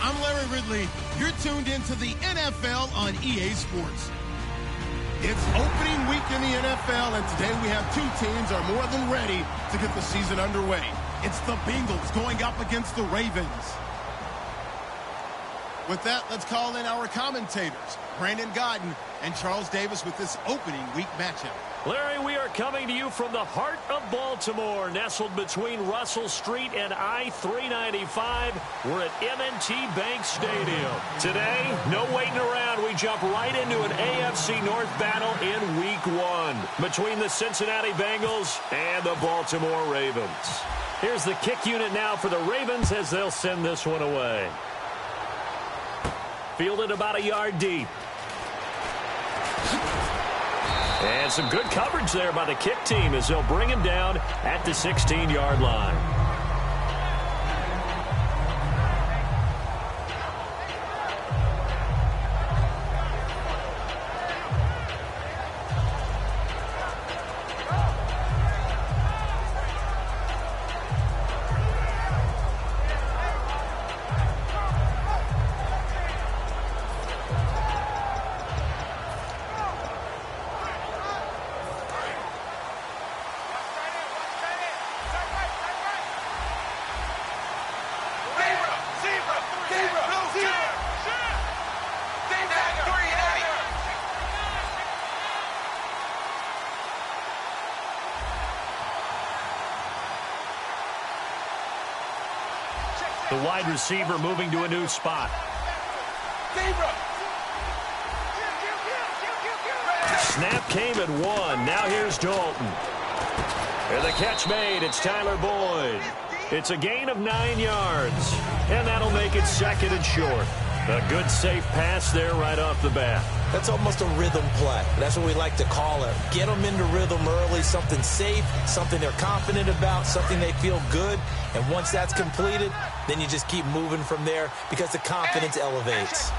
I'm Larry Ridley. You're tuned into the NFL on EA Sports. It's opening week in the NFL, and today we have two teams are more than ready to get the season underway. It's the Bengals going up against the Ravens. With that, let's call in our commentators, Brandon Godden and Charles Davis, with this opening week matchup. Larry, we are coming to you from the heart of Baltimore, nestled between Russell Street and I-395. We're at M&T Bank Stadium. Today, no waiting around. We jump right into an AFC North battle in Week 1 between the Cincinnati Bengals and the Baltimore Ravens. Here's the kick unit now for the Ravens as they'll send this one away. Fielded about a yard deep. And some good coverage there by the kick team as they'll bring him down at the 16-yard line. The wide receiver moving to a new spot. Snap came at 1. Now here's Dalton. And the catch made. It's Tyler Boyd. It's a gain of 9 yards. And that'll make it second and short. A good, safe pass there right off the bat. That's almost a rhythm play. That's what we like to call it. Get them into rhythm early, something safe, something they're confident about, something they feel good. And once that's completed, then you just keep moving from there because the confidence elevates.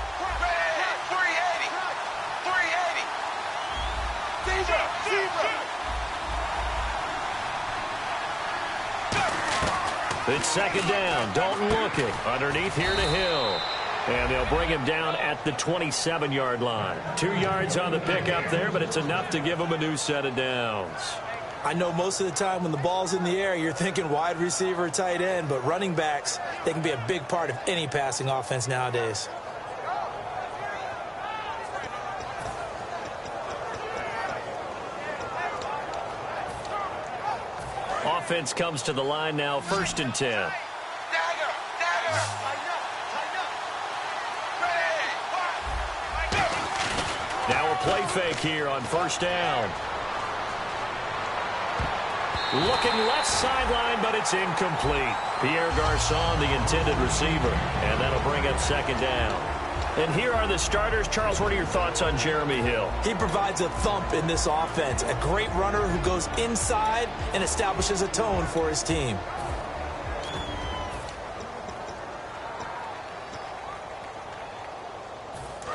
380. It's second down. Dalton looking. Underneath here to Hill. And they'll bring him down at the 27-yard line. 2 yards on the pickup there, but it's enough to give him a new set of downs. I know most of the time when the ball's in the air, you're thinking wide receiver, tight end, but running backs, they can be a big part of any passing offense nowadays. Offense comes to the line now, 1st and 10. Now a play fake here on 1st down. Looking left sideline, but it's incomplete. Pierre Garçon, the intended receiver. And that'll bring up second down. And here are the starters. Charles, what are your thoughts on Jeremy Hill? He provides a thump in this offense. A great runner who goes inside and establishes a tone for his team.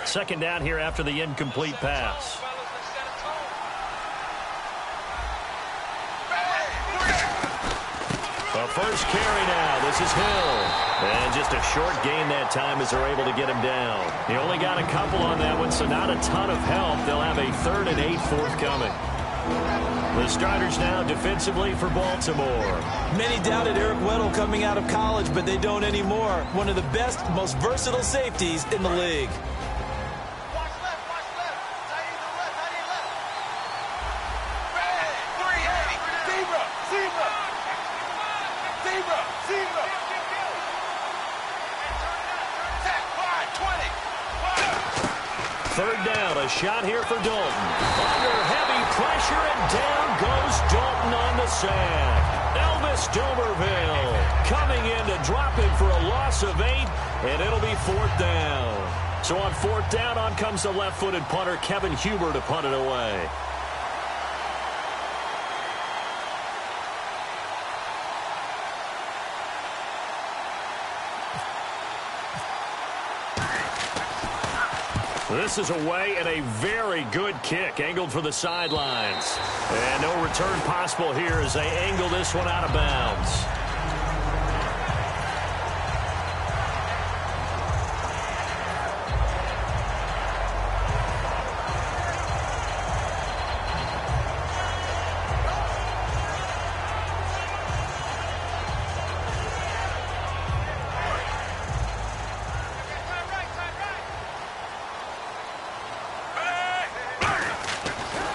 Second down here after the incomplete pass. The first carry now. This is Hill. And just a short gain that time as they're able to get him down. He only got a couple on that one, so not a ton of help. They'll have a 3rd and 8 forthcoming. The starters now defensively for Baltimore. Many doubted Eric Weddle coming out of college, but they don't anymore. One of the best, most versatile safeties in the league. Third down, a shot here for Dalton. Under heavy pressure, and down goes Dalton on the sack. Elvis Domerville coming in to drop him for a loss of 8, and it'll be 4th down. So on 4th down, on comes the left-footed punter, Kevin Huber, to punt it away. This is away, and a very good kick angled for the sidelines. And no return possible here as they angle this one out of bounds.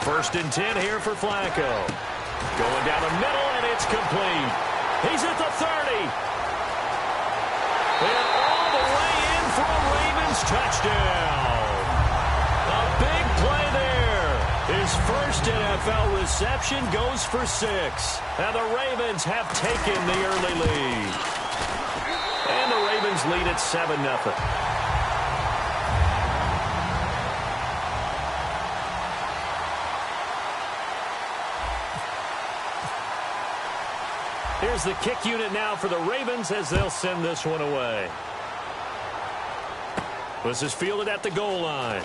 First and 10 here for Flacco. Going down the middle, and it's complete. He's at the 30. And all the way in for a Ravens touchdown. A big play there. His first NFL reception goes for 6. And the Ravens have taken the early lead. And the Ravens lead at 7-0. Here's the kick unit now for the Ravens as they'll send this one away. This is fielded at the goal line.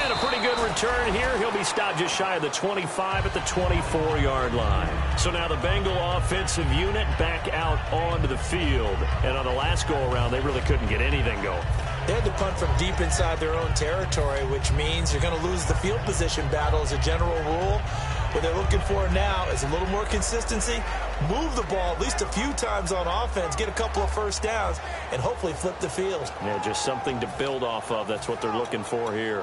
And a pretty good return here. He'll be stopped just shy of the 25 at the 24-yard line. So now the Bengal offensive unit back out onto the field. And on the last go-around, they really couldn't get anything going. They had to punt from deep inside their own territory, which means you're going to lose the field position battle as a general rule. What they're looking for now is a little more consistency, move the ball at least a few times on offense, get a couple of first downs, and hopefully flip the field. Yeah, just something to build off of. That's what they're looking for here.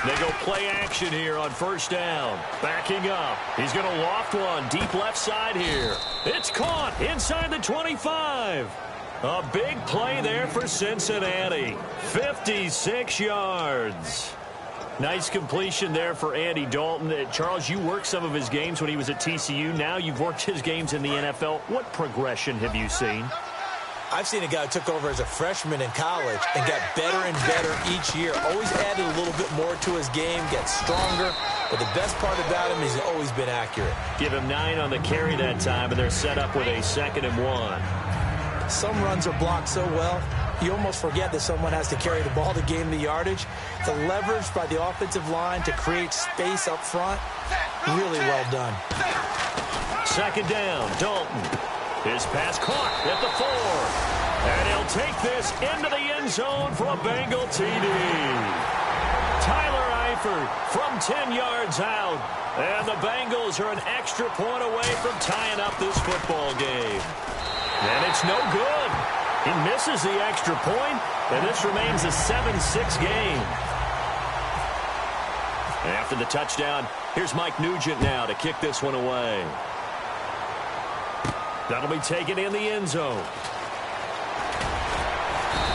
They go play action here on first down. Backing up. He's going to loft one deep left side here. It's caught inside the 25. A big play there for Cincinnati. 56 yards. Nice completion there for Andy Dalton. Charles, you worked some of his games when he was at TCU. Now you've worked his games in the NFL. What progression have you seen? I've seen a guy who took over as a freshman in college and got better and better each year. Always added a little bit more to his game, gets stronger. But the best part about him is he's always been accurate. Give him 9 on the carry that time, and they're set up with a 2nd and 1. Some runs are blocked so well, you almost forget that someone has to carry the ball to gain the yardage. The leverage by the offensive line to create space up front, really well done. 2nd down, Dalton. His pass caught at the 4. And he'll take this into the end zone for a Bengal TD. Tyler Eifert from 10 yards out. And the Bengals are an extra point away from tying up this football game. And it's no good. He misses the extra point, and this remains a 7-6 game. After the touchdown, here's Mike Nugent now to kick this one away. That'll be taken in the end zone.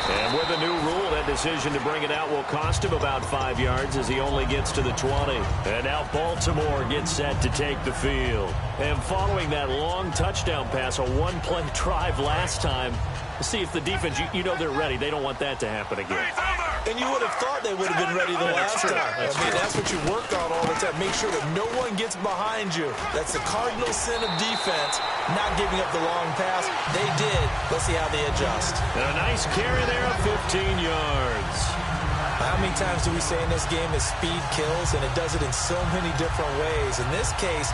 And with a new rule, that decision to bring it out will cost him about 5 yards as he only gets to the 20. And now Baltimore gets set to take the field. And following that long touchdown pass, a one-play drive last time, see if the defense, you know they're ready. They don't want that to happen again. And you would have thought they would have been ready the last time. That's what you work on all the time. Make sure that no one gets behind you. That's the cardinal sin of defense, not giving up the long pass. They did. Let's see how they adjust. And a nice carry there of 15 yards. How many times do we say in this game that speed kills, and it does it in so many different ways? In this case,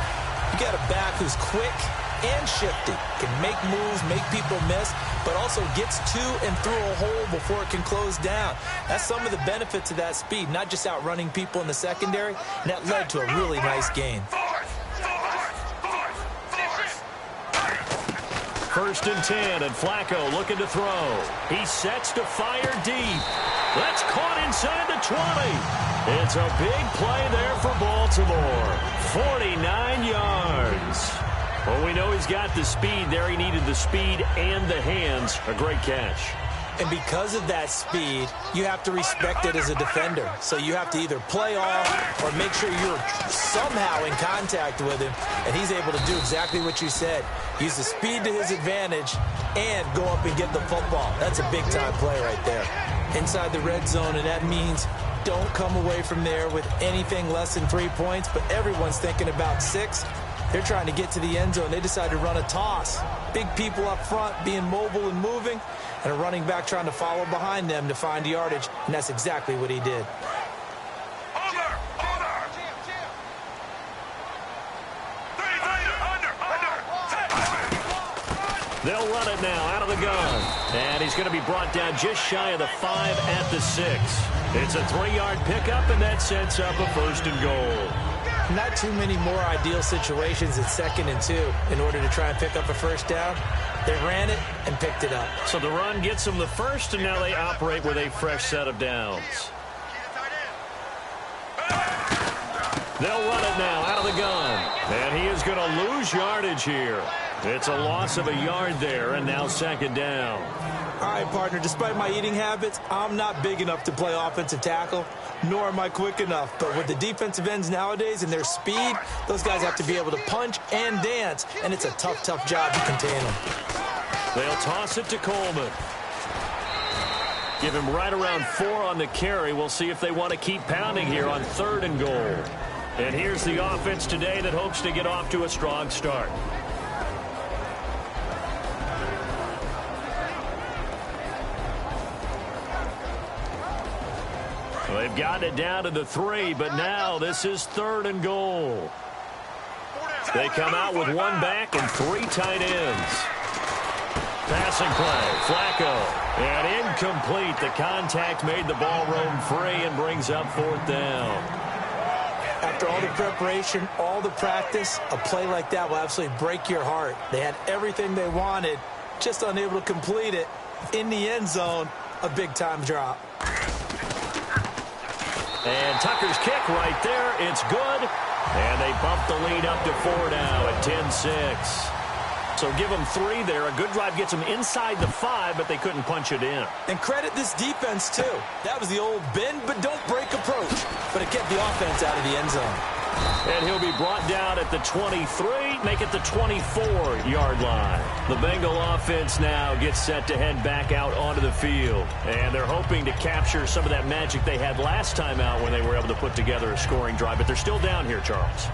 you got a back who's quick and shifty, can make moves, make people miss, but also gets to and through a hole before it can close down. That's some of the benefits of that speed, not just outrunning people in the secondary, and that led to a really nice gain. First and 10, and Flacco looking to throw. He sets to fire deep. That's caught inside the 20. It's a big play there for Baltimore. 49 yards. Well, we know he's got the speed there. He needed the speed and the hands. A great catch. And because of that speed, you have to respect it as a defender. So you have to either play off or make sure you're somehow in contact with him. And he's able to do exactly what you said. Use the speed to his advantage and go up and get the football. That's a big-time play right there. Inside the red zone, and that means don't come away from there with anything less than 3 points. But everyone's thinking about 6. They're trying to get to the end zone. They decide to run a toss. Big people up front being mobile and moving, and a running back trying to follow behind them to find yardage, and that's exactly what he did. They'll run it now out of the gun. And he's going to be brought down just shy of the 5 at the 6. It's a 3-yard pickup, and that sets up a first and goal. Not too many more ideal situations at 2nd and 2 in order to try and pick up a first down. They ran it and picked it up. So the run gets them the first, and now they operate with a fresh set of downs. They'll run it now out of the gun. And he is going to lose yardage here. It's a loss of a yard there, and now 2nd down. All right, partner, despite my eating habits, I'm not big enough to play offensive tackle, nor am I quick enough. But with the defensive ends nowadays and their speed, those guys have to be able to punch and dance, and it's a tough, tough job to contain them. They'll toss it to Coleman. Give him right around 4 on the carry. We'll see if they want to keep pounding here on 3rd and goal. And here's the offense today that hopes to get off to a strong start. They've gotten it down to the 3, but now this is 3rd and goal. They come out with 1 back and 3 tight ends. Passing play, Flacco, and incomplete. The contact made the ball roam free and brings up 4th down. After all the preparation, all the practice, a play like that will absolutely break your heart. They had everything they wanted, just unable to complete it. In the end zone, a big-time drop. And Tucker's kick right there. It's good. And they bump the lead up to 4 now at 10-6. So give them 3 there. A good drive gets them inside the 5, but they couldn't punch it in. And credit this defense, too. That was the old bend but don't break approach. But it kept the offense out of the end zone. And he'll be brought down at the 23, make it the 24-yard line. The Bengal offense now gets set to head back out onto the field. And they're hoping to capture some of that magic they had last time out when they were able to put together a scoring drive. But they're still down here, Charles.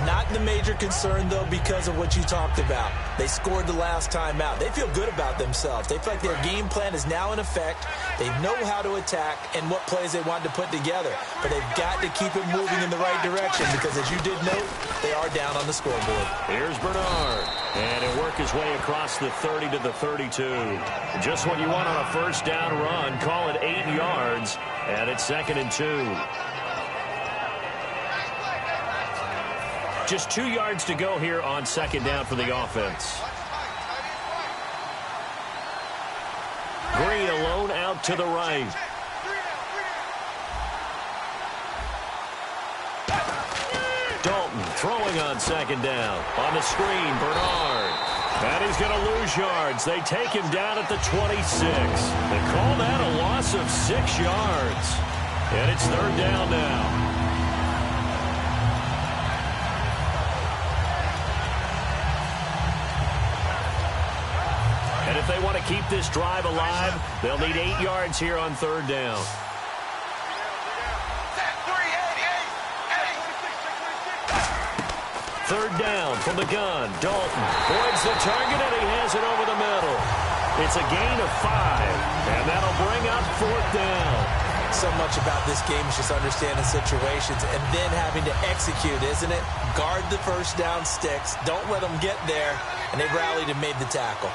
Not the major concern, though, because of what you talked about. They scored the last time out. They feel good about themselves. They feel like their game plan is now in effect. They know how to attack and what plays they want to put together. But they've got to keep it moving in the right direction because, as you did note, they are down on the scoreboard. Here's Bernard. And he'll work his way across the 30 to the 32. Just what you want on a first down run. Call it 8 yards. And it's 2nd and 2. Just 2 yards to go here on 2nd down for the offense. Green alone out to the right. throwing on second down. On the screen, Bernard. And he's going to lose yards. They take him down at the 26. They call that a loss of 6 yards. And it's third down now. And if they want to keep this drive alive, they'll need 8 yards here on third down. Third down from the gun. Dalton avoids the target, and he has it over the middle. It's a gain of 5, and that'll bring up fourth down. So much about this game is just understanding situations and then having to execute, isn't it? Guard the first down sticks. Don't let them get there, and they rallied and made the tackle.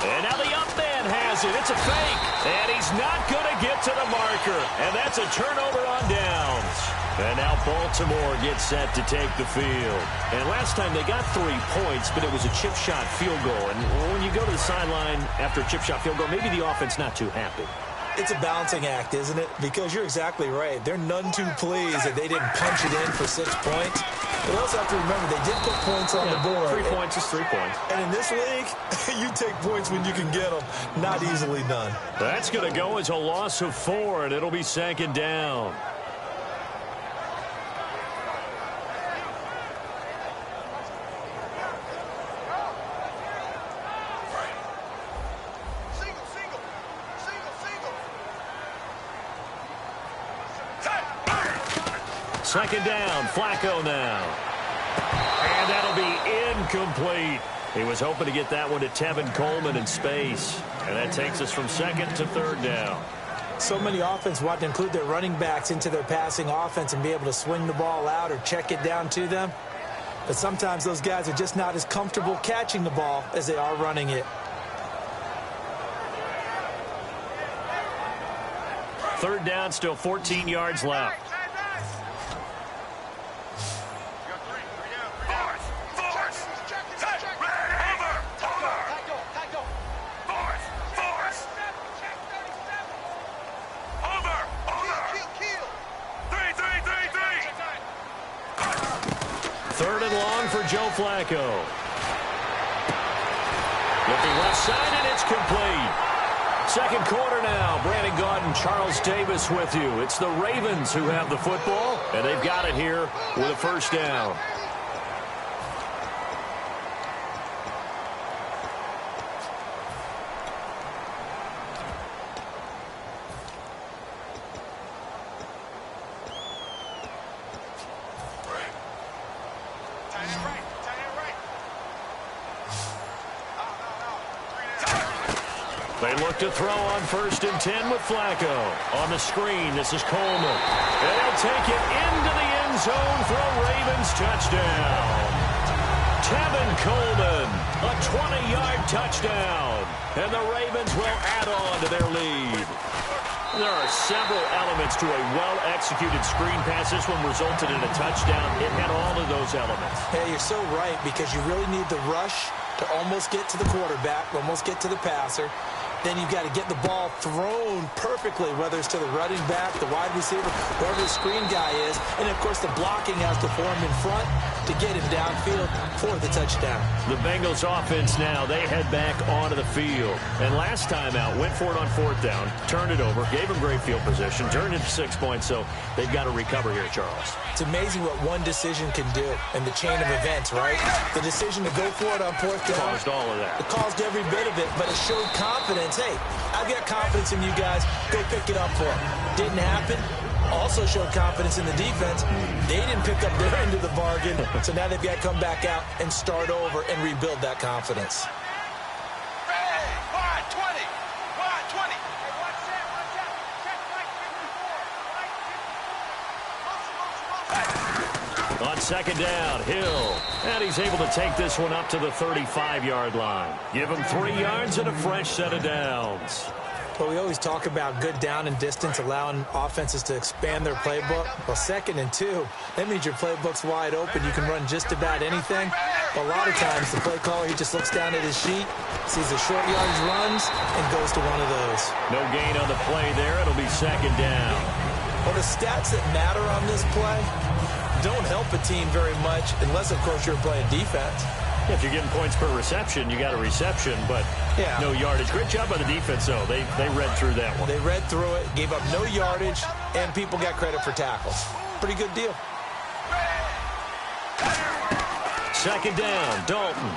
And now the up man has it. It's a fake. And he's not going to get to the marker. And that's a turnover on downs. And now Baltimore gets set to take the field. And last time they got 3 points, but it was a chip shot field goal. And when you go to the sideline after a chip shot field goal, maybe the offense not too happy. It's a balancing act, isn't it? Because you're exactly right. They're none too pleased that they didn't punch it in for 6 points. But also have to remember, they did put points on the board. 3 points is 3 points. And in this league, you take points when you can get them. Not easily done. That's going to go as a loss of 4, and it'll be second down. Second down, Flacco now. And that'll be incomplete. He was hoping to get that one to Tevin Coleman in space. And that takes us from second to third down. So many offenses want to include their running backs into their passing offense and be able to swing the ball out or check it down to them. But sometimes those guys are just not as comfortable catching the ball as they are running it. Third down, still 14 yards left. Third and long for Joe Flacco. Looking left side, and it's complete. Second quarter now. Brandon Gaudin, Charles Davis with you. It's the Ravens who have the football, and they've got it here with a first down. They look to throw on 1st and 10 with Flacco. On the screen, this is Coleman. And he'll take it into the end zone for a Ravens touchdown. Tevin Coleman, a 20-yard touchdown. And the Ravens will add on to their lead. There are several elements to a well-executed screen pass. This one resulted in a touchdown. It had all of those elements. Hey, you're so right, because you really need the rush to almost get to the quarterback, almost get to the passer. Then you've got to get the ball thrown perfectly, whether it's to the running back, the wide receiver, whoever the screen guy is. And, of course, the blocking has to form in front to get him downfield for the touchdown. The Bengals offense now, they head back onto the field. And last time out, went for it on 4th down, turned it over, gave him great field position, turned it to 6 points, so they've got to recover here, Charles. It's amazing what one decision can do in the chain of events, right? The decision to go for it on 4th down. Caused all of that. It caused every bit of it, but it showed confidence. Hey, I've got confidence in you guys. Go pick it up for them. Didn't happen. Also showed confidence in the defense. They didn't pick up their end of the bargain, so now they've got to come back out and start over and rebuild that confidence. On second down, Hill. And he's able to take this one up to the 35-yard line. Give him 3 yards and a fresh set of downs. Well, we always talk about good down and distance, allowing offenses to expand their playbook. Well, 2nd and 2, that means your playbook's wide open. You can run just about anything. But a lot of times, the play caller, he just looks down at his sheet, sees the short yardage runs, and goes to one of those. No gain on the play there. It'll be second down. Well, the stats that matter on this play don't help a team very much unless, of course, you're playing defense. If you're getting points per reception, you got a reception, but no yardage. Great job by the defense, though. They read through that one. They read through it, gave up no yardage, and people got credit for tackles. Pretty good deal. Second down, Dalton.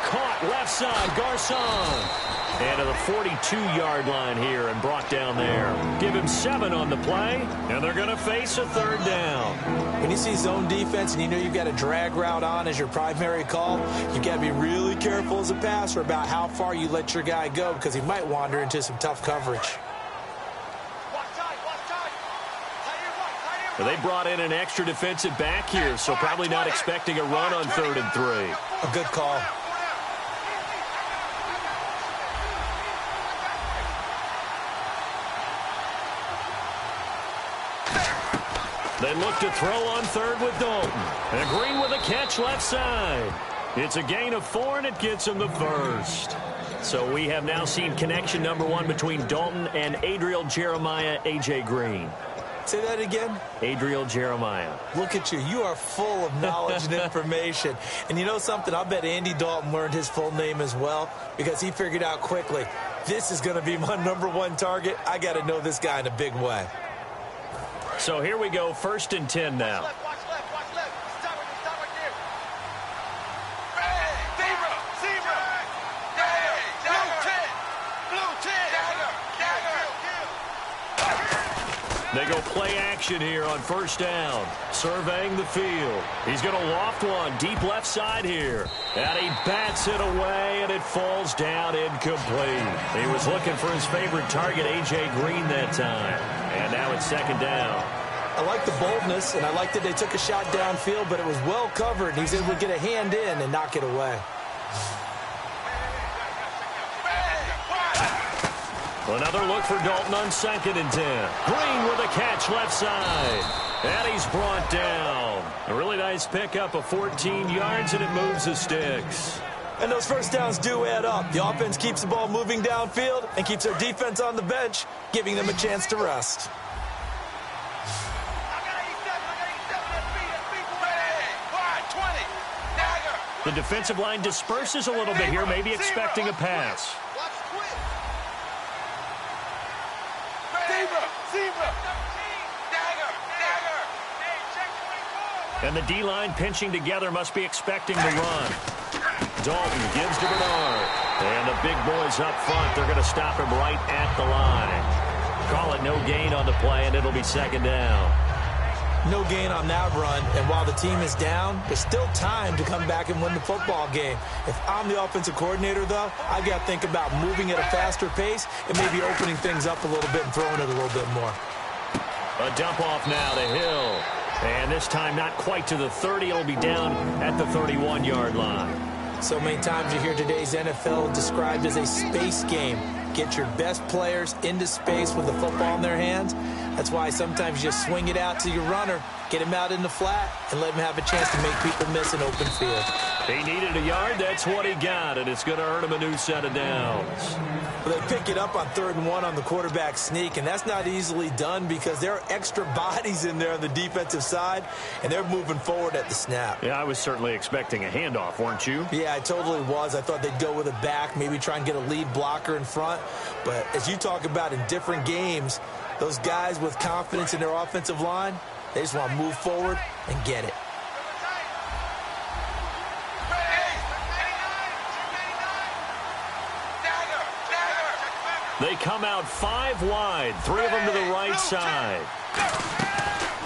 Caught left side, Garcon. And to the 42-yard line here and brought down there. Give him 7 on the play, and they're going to face a third down. When you see zone defense and you know you've got a drag route on as your primary call, you've got to be really careful as a passer about how far you let your guy go because he might wander into some tough coverage. Well, they brought in an extra defensive back here, so probably not expecting a run on 3rd and 3. A good call. They look to throw on 3rd with Dalton. And Green with a catch left side. It's a gain of 4, and it gets him the first. So we have now seen connection number 1 between Dalton and Adriel Jeremiah, A.J. Green. Say that again? Adriel Jeremiah. Look at you. You are full of knowledge and information. And you know something? I bet Andy Dalton learned his full name as well because he figured out quickly, this is going to be my number 1 target. I got to know this guy in a big way. So here we go, 1st and 10 now. Watch left. Stop right there. Zebra. Blue 10. They go play action here on 1st down. Surveying the field. He's going to loft one deep left side here. And he bats it away, and it falls down incomplete. He was looking for his favorite target, A.J. Green, that time. And now it's 2nd down. I like the boldness, and I like that they took a shot downfield, but it was well covered. He's able to get a hand in and knock it away. Another look for Dalton on 2nd and 10. Green with a catch left side. And he's brought down. A really nice pickup of 14 yards, and it moves the sticks. And those 1st downs do add up. The offense keeps the ball moving downfield and keeps their defense on the bench, giving them a chance to rest. The defensive line disperses a little bit here, maybe expecting a pass. And the D-line pinching together must be expecting the run. Dalton gives to Bernard. And the big boys up front, they're going to stop him right at the line. Call it no gain on the play, and it'll be 2nd down. No gain on that run, and while the team is down, there's still time to come back and win the football game. If I'm the offensive coordinator, though, I've got to think about moving at a faster pace and maybe opening things up a little bit and throwing it a little bit more. A dump off now to Hill. And this time not quite to the 30. It'll be down at the 31-yard line. So many times you hear today's NFL described as a space game. Get your best players into space with the football in their hands. That's why sometimes you just swing it out to your runner, get him out in the flat, and let him have a chance to make people miss an open field. He needed a yard. That's what he got, and it's going to earn him a new set of downs. Well, they pick it up on 3rd and 1 on the quarterback sneak, and that's not easily done because there are extra bodies in there on the defensive side, and they're moving forward at the snap. Yeah, I was certainly expecting a handoff, weren't you? Yeah, I totally was. I thought they'd go with a back, maybe try and get a lead blocker in front. But as you talk about in different games, those guys with confidence in their offensive line, they just want to move forward and get it. They come out 5 wide, 3 of them to the right side.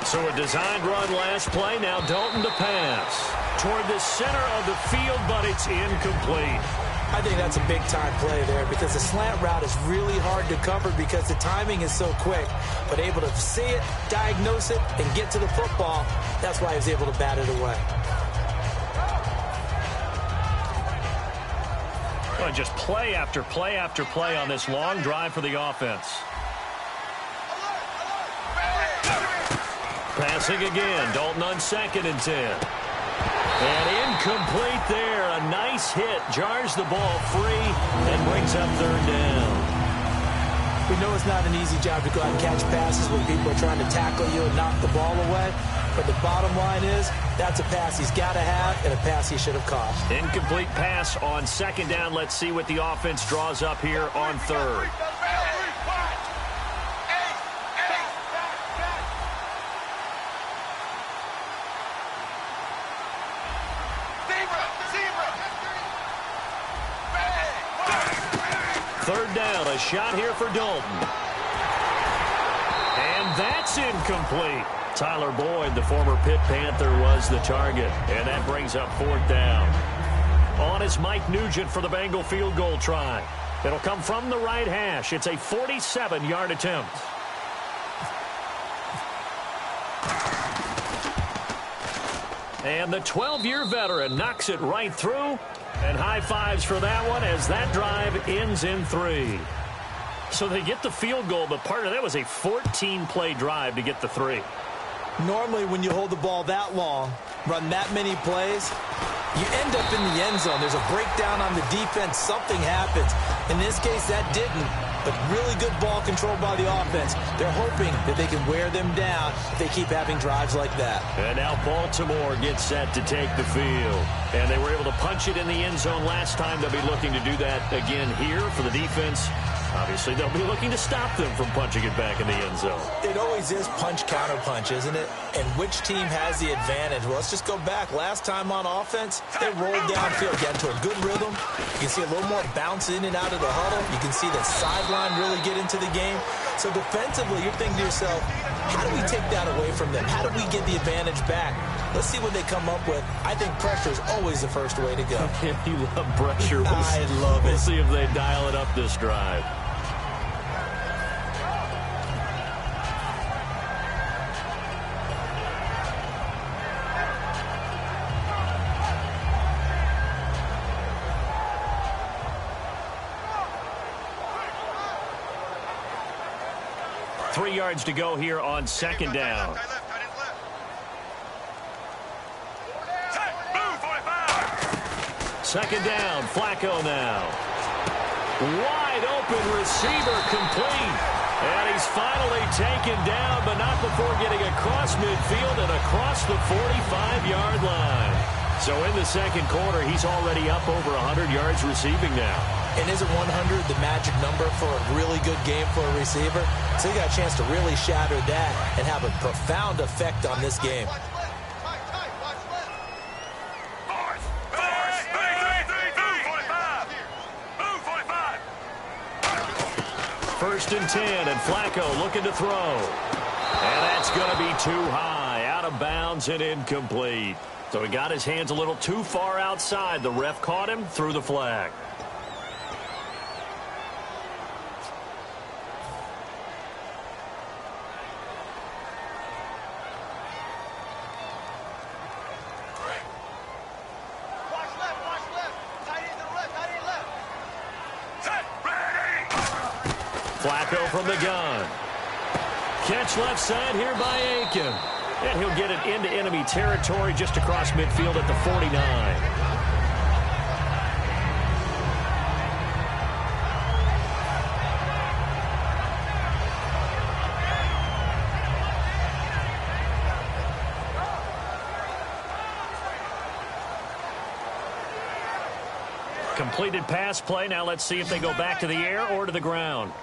So a designed run last play, now Dalton to pass. Toward the center of the field, but it's incomplete. I think that's a big-time play there because the slant route is really hard to cover because the timing is so quick. But able to see it, diagnose it, and get to the football, that's why he was able to bat it away. Well, just play after play after play on this long drive for the offense. Passing again, Dalton on 2nd and 10. And incomplete there. A nice hit. Jars the ball free and brings up 3rd down. We know it's not an easy job to go out and catch passes when people are trying to tackle you and knock the ball away. But the bottom line is, that's a pass he's got to have and a pass he should have caught. Incomplete pass on second down. Let's see what the offense draws up here on third. Third down, a shot here for Dalton. And that's incomplete. Tyler Boyd, the former Pitt Panther, was the target. And that brings up fourth down. On is Mike Nugent for the Bengal field goal try. It'll come from the right hash. It's a 47-yard attempt. And the 12-year veteran knocks it right through. And high fives for that one as that drive ends in 3. So they get the field goal, but part of that was a 14-play drive to get the 3. Normally, when you hold the ball that long, run that many plays, you end up in the end zone. There's a breakdown on the defense. Something happens. In this case, that didn't. But really good ball control by the offense. They're hoping that they can wear them down if they keep having drives like that. And now Baltimore gets set to take the field. And they were able to punch it in the end zone last time. They'll be looking to do that again here for the defense. Obviously, they'll be looking to stop them from punching it back in the end zone. It always is punch-counter-punch, isn't it? And which team has the advantage? Well, let's just go back. Last time on offense, they rolled downfield, got into a good rhythm. You can see a little more bounce in and out of the huddle. You can see the sideline really get into the game. So defensively, you're thinking to yourself, how do we take that away from them? How do we get the advantage back? Let's see what they come up with. I think pressure is always the first way to go. You love pressure. I love it. We'll see if they dial it up this drive. Three yards to go here on second down. Second down, Flacco now. Wide open receiver complete. And he's finally taken down, but not before getting across midfield and across the 45-yard line. So in the second quarter, he's already up over 100 yards receiving now. And isn't 100 the magic number for a really good game for a receiver? So you got a chance to really shatter that and have a profound effect on this game. First and 10, and Flacco looking to throw. And that's going to be too high, out of bounds and incomplete. So he got his hands a little too far outside. The ref caught him, threw the flag. Flacco from the gun. Catch left side here by Aiken. And he'll get it into enemy territory just across midfield at the 49. Completed pass play. Now let's see if they go back to the air or to the ground.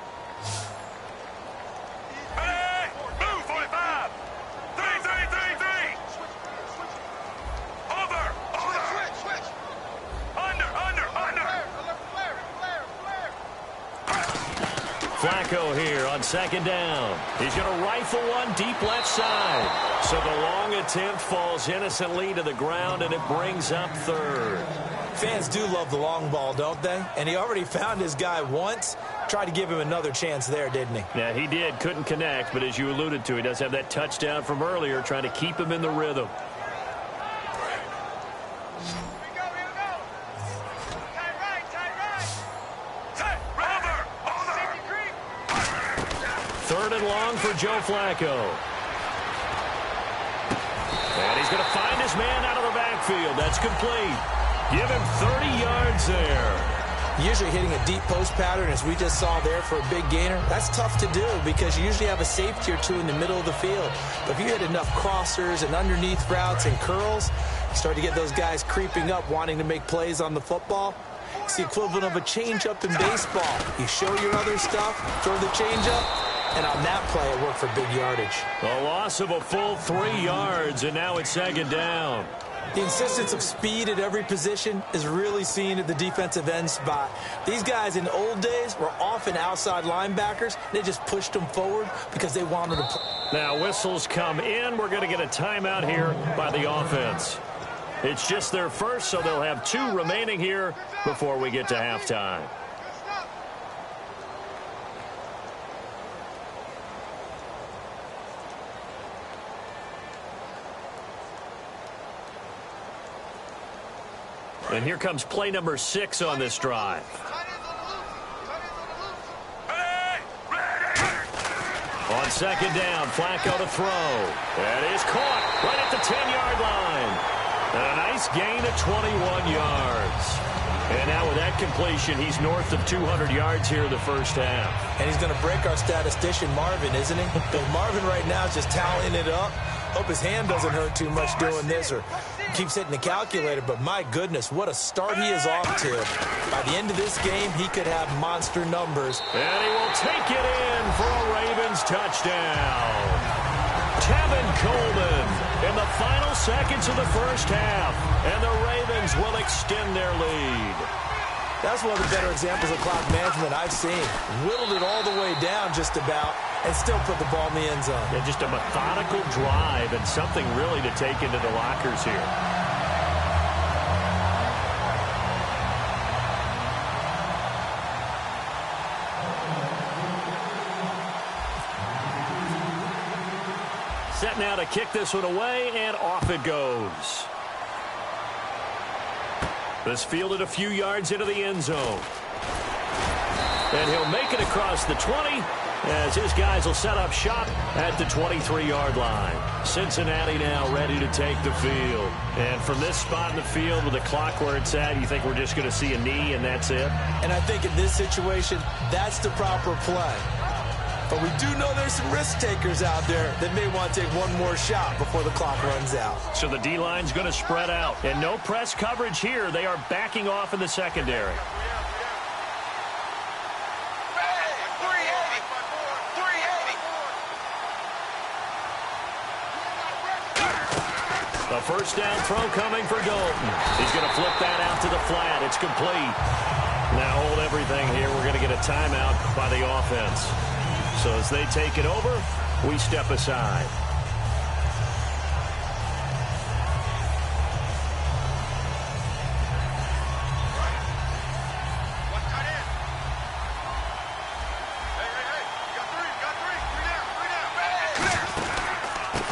Flacco here on second down. He's going to rifle one deep left side. So the long attempt falls innocently to the ground, and it brings up third. Fans do love the long ball, don't they? And he already found his guy once. Tried to give him another chance there, didn't he? Yeah, he did. Couldn't connect, but as you alluded to, he does have that touchdown from earlier, trying to keep him in the rhythm. Third and long for Joe Flacco. And he's going to find his man out of the backfield. That's complete. Give him 30 yards there. Usually hitting a deep post pattern, as we just saw there for a big gainer, that's tough to do because you usually have a safety or two in the middle of the field. But if you hit enough crossers and underneath routes and curls, you start to get those guys creeping up, wanting to make plays on the football. It's the equivalent of a changeup in baseball. You show your other stuff, throw the changeup, and on that play, it worked for big yardage. A loss of a full 3 yards, and now it's second down. The insistence of speed at every position is really seen at the defensive end spot. These guys in the old days were often outside linebackers. They just pushed them forward because they wanted to play. Now whistles come in. We're going to get a timeout here by the offense. It's just their first, so they'll have 2 remaining here before we get to halftime. And here comes play number 6 on this drive. On second down, Flacco to throw. That is caught right at the 10-yard line. And a nice gain of 21 yards. And now with that completion, he's north of 200 yards here in the first half. And he's going to break our statistician, Marvin, isn't he? Because Marvin right now is just tallying it up. Hope his hand doesn't hurt too much doing this or keeps hitting the calculator. But my goodness, what a start he is off to. By the end of this game, he could have monster numbers. And he will take it in for a Ravens touchdown. Tevin Coleman in the final seconds of the first half. And the Ravens will extend their lead. That's one of the better examples of clock management I've seen. Whittled it all the way down just about and still put the ball in the end zone. Yeah, just a methodical drive and something really to take into the lockers here. Set now to kick this one away, and off it goes. This fielded a few yards into the end zone. And he'll make it across the 20 as his guys will set up shop at the 23-yard line. Cincinnati now ready to take the field. And from this spot in the field with the clock where it's at, you think we're just going to see a knee and that's it? And I think in this situation, that's the proper play. But we do know there's some risk takers out there that may want to take one more shot before the clock runs out. So the D-line's going to spread out. And no press coverage here. They are backing off in the secondary. A first down throw coming for Dalton. He's going to flip that out to the flat. It's complete. Now hold everything here. We're going to get a timeout by the offense. So as they take it over, we step aside.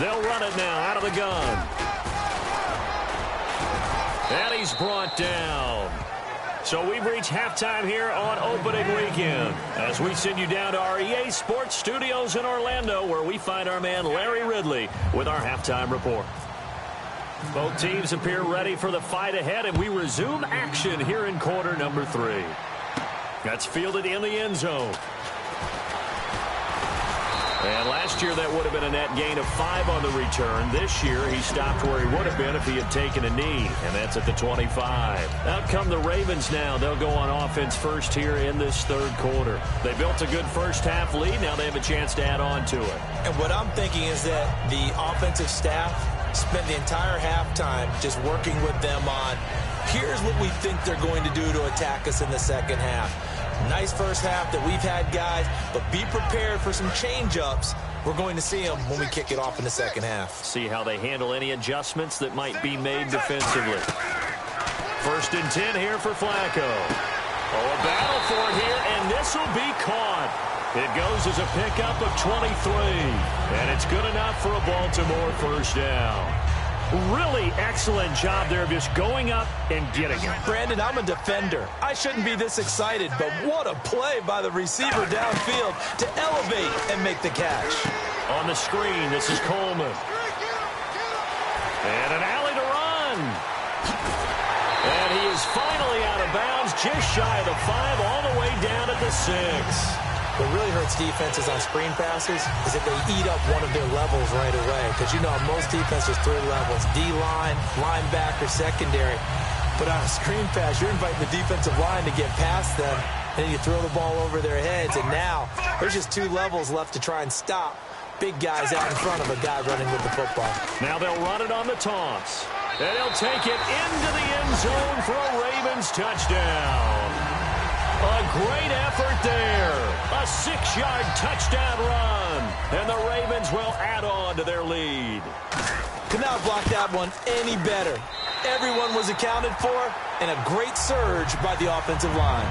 They'll run it now out of the gun. And he's brought down. So we've reached halftime here on opening weekend as we send you down to our EA Sports Studios in Orlando, where we find our man Larry Ridley with our halftime report. Both teams appear ready for the fight ahead, and we resume action here in quarter number 3. That's fielded in the end zone. And last year that would have been a net gain of 5 on the return. This year he stopped where he would have been if he had taken a knee, and that's at the 25. Out come the Ravens now. They'll go on offense first here in this third quarter. They built a good first half lead. Now they have a chance to add on to it. And what I'm thinking is that the offensive staff spent the entire halftime just working with them on, here's what we think they're going to do to attack us in the second half. Nice first half that we've had, guys, but be prepared for some change-ups. We're going to see them when we kick it off in the second half. See how they handle any adjustments that might be made defensively. First and 10 here for Flacco. Oh, a battle for it here, and this will be caught. It goes as a pickup of 23, and it's good enough for a Baltimore first down. Really excellent job there of just going up and getting it. Brandon, I'm a defender. I shouldn't be this excited, but what a play by the receiver downfield to elevate and make the catch. On the screen, this is Coleman. And an alley to run. And he is finally out of of bounds, just shy of the 5, all the way down at the 6. What really hurts defenses on screen passes is if they eat up one of their levels right away. Because you know, most defenses, 3 levels: D-line, linebacker, secondary. But on a screen pass, you're inviting the defensive line to get past them, and then you throw the ball over their heads. And now there's just 2 levels left to try and stop big guys out in front of a guy running with the football. Now they'll run it on the toss. And he'll take it into the end zone for a Ravens touchdown. A great effort there. A 6-yard touchdown run. And the Ravens will add on to their lead. Could not block that one any better. Everyone was accounted for, and a great surge by the offensive line.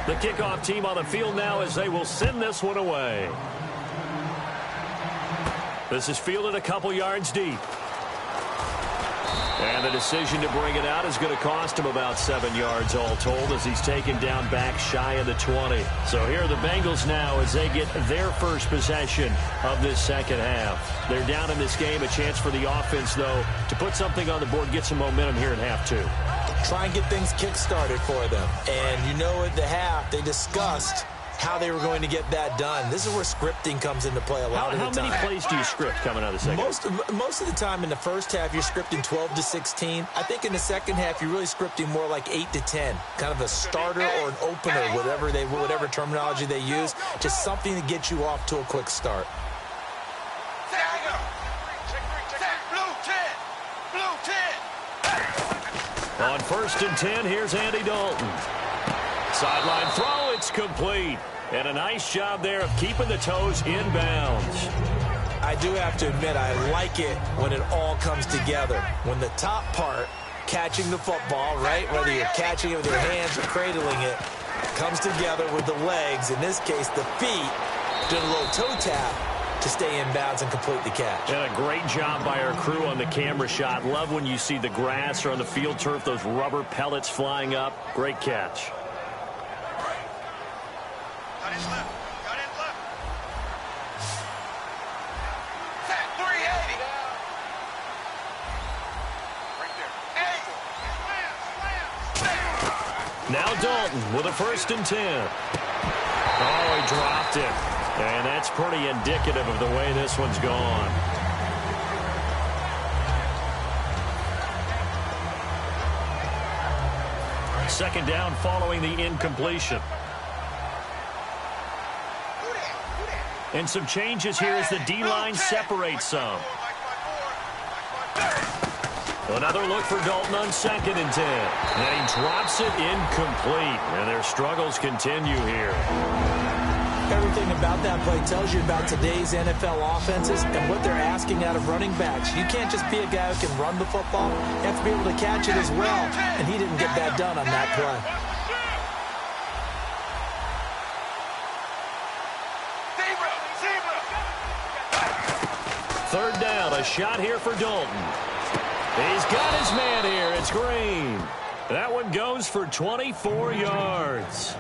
The kickoff team on the field now as they will send this one away. This is fielded a couple yards deep. And the decision to bring it out is going to cost him about 7 yards all told as he's taken down back shy of the 20. So here are the Bengals now as they get their first possession of this second half. They're down in this game. A chance for the offense, though, to put something on the board, get some momentum here in half 2. Try and get things kick-started for them. And you know at the half, they discussed how they were going to get that done. This is where scripting comes into play a lot of the time. How many plays do you script coming out of the second half? Most of the time in the first half, you're scripting 12 to 16. I think in the second half, you're really scripting more like 8 to 10. Kind of a starter or an opener, whatever terminology they use. Just something to get you off to a quick start. On 1st and 10, here's Andy Dalton. Sideline throw, it's complete. And a nice job there of keeping the toes in bounds. I do have to admit, I like it when it all comes together. When the top part, catching the football, right, whether you're catching it with your hands or cradling it, comes together with the legs, in this case the feet, doing a little toe tap to stay in bounds and complete the catch. And a great job by our crew on the camera shot. Love when you see the grass or on the field turf, those rubber pellets flying up. Great catch. Got his left. Got his left. Set 380. Right there. Now Dalton with a 1st and 10. Oh, he dropped it. And that's pretty indicative of the way this one's gone. Second down following the incompletion. And some changes here as the D-line separates some. Another look for Dalton on 2nd and 10. And he drops it incomplete. And their struggles continue here. Everything about that play tells you about today's NFL offenses and what they're asking out of running backs. You can't just be a guy who can run the football. You have to be able to catch it as well, and he didn't get that done on that play. Third down, a shot here for Dalton. He's got his man here. It's Green. That one goes for 24 yards.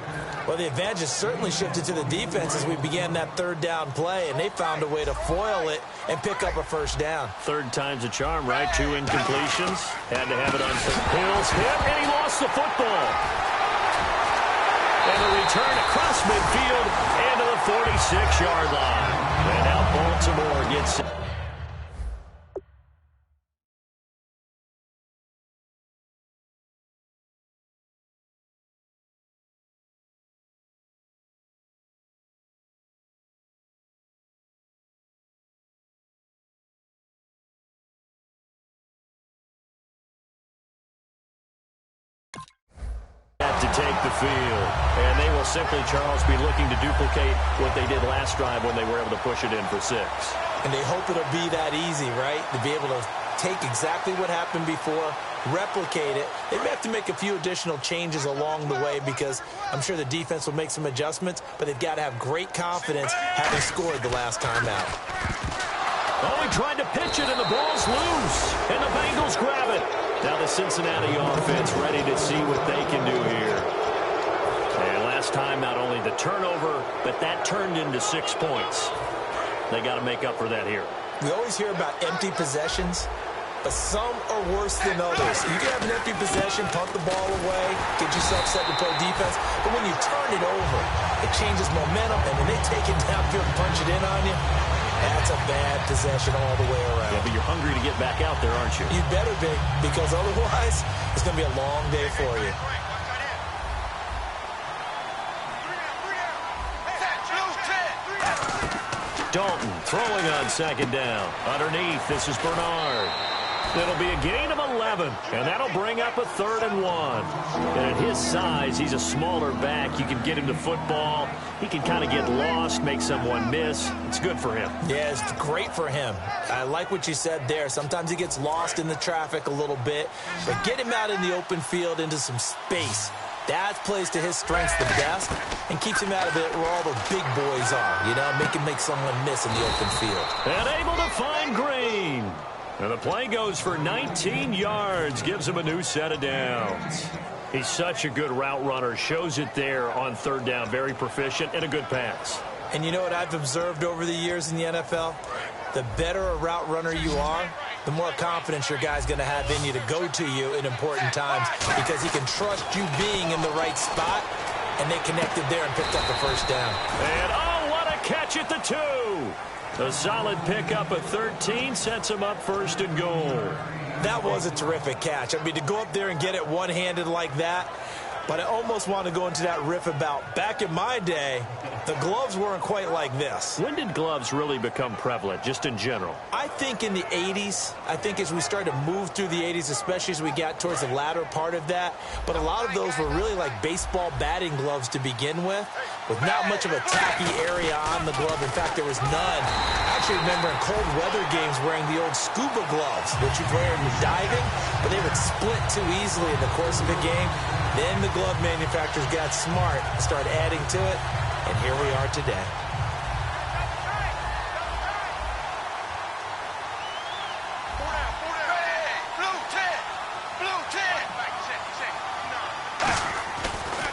Well, the advantage has certainly shifted to the defense as we began that third down play, and they found a way to foil it and pick up a first down. Third time's a charm, right? 2 incompletions. Had to have it on Hill's hit, and he lost the football. And a return across midfield and to the 46-yard line. And now Baltimore gets it. To take the field. And they will simply, Charles, be looking to duplicate what they did last drive when they were able to push it in for 6. And they hope it'll be that easy, right? To be able to take exactly what happened before, replicate it. They may have to make a few additional changes along the way because I'm sure the defense will make some adjustments, but they've got to have great confidence having scored the last time out. Oh, he tried to pitch it, and the ball's loose. And the Bengals grab it. Now the Cincinnati offense ready to see what they can do here. last time, not only the turnover, but that turned into 6 points. They got to make up for that here. We always hear about empty possessions, but some are worse than others. You can have an empty possession, punt the ball away, get yourself set to play defense, but when you turn it over, it changes momentum, and when they take it downfield and punch it in on you, that's a bad possession all the way around. Yeah, but you're hungry to get back out there, aren't you? You better be, because otherwise, it's going to be a long day for you. Dalton throwing on second down. Underneath, this is Bernard. It'll be a gain of 11, and that'll bring up a 3rd and 1. And at his size, he's a smaller back. You can get him to football. He can kind of get lost, make someone miss. It's good for him. Yeah, it's great for him. I like what you said there. Sometimes he gets lost in the traffic a little bit, but get him out in the open field into some space. That plays to his strengths the best and keeps him out of it where all the big boys are, you know, make someone miss in the open field. And able to find Green. And the play goes for 19 yards, gives him a new set of downs. He's such a good route runner, shows it there on 3rd down, very proficient and a good pass. And you know what I've observed over the years in the NFL? The better a route runner you are, the more confidence your guy's going to have in you to go to you in important times because he can trust you being in the right spot, and they connected there and picked up the 1st down. And, oh, what a catch at the 2. A solid pickup at 13 sets him up 1st and goal. That was a terrific catch. I mean, to go up there and get it one-handed like that, but I almost want to go into that riff about back in my day, the gloves weren't quite like this. When did gloves really become prevalent, just in general? I think in the 80s. I think as we started to move through the 80s, especially as we got towards the latter part of that. But a lot of those were really like baseball batting gloves to begin with not much of a tacky area on the glove. In fact, there was none. I actually remember in cold weather games wearing the old scuba gloves that you wear in diving, but they would split too easily in the course of the game. Then the glove manufacturers got smart and started adding to it, and here we are today.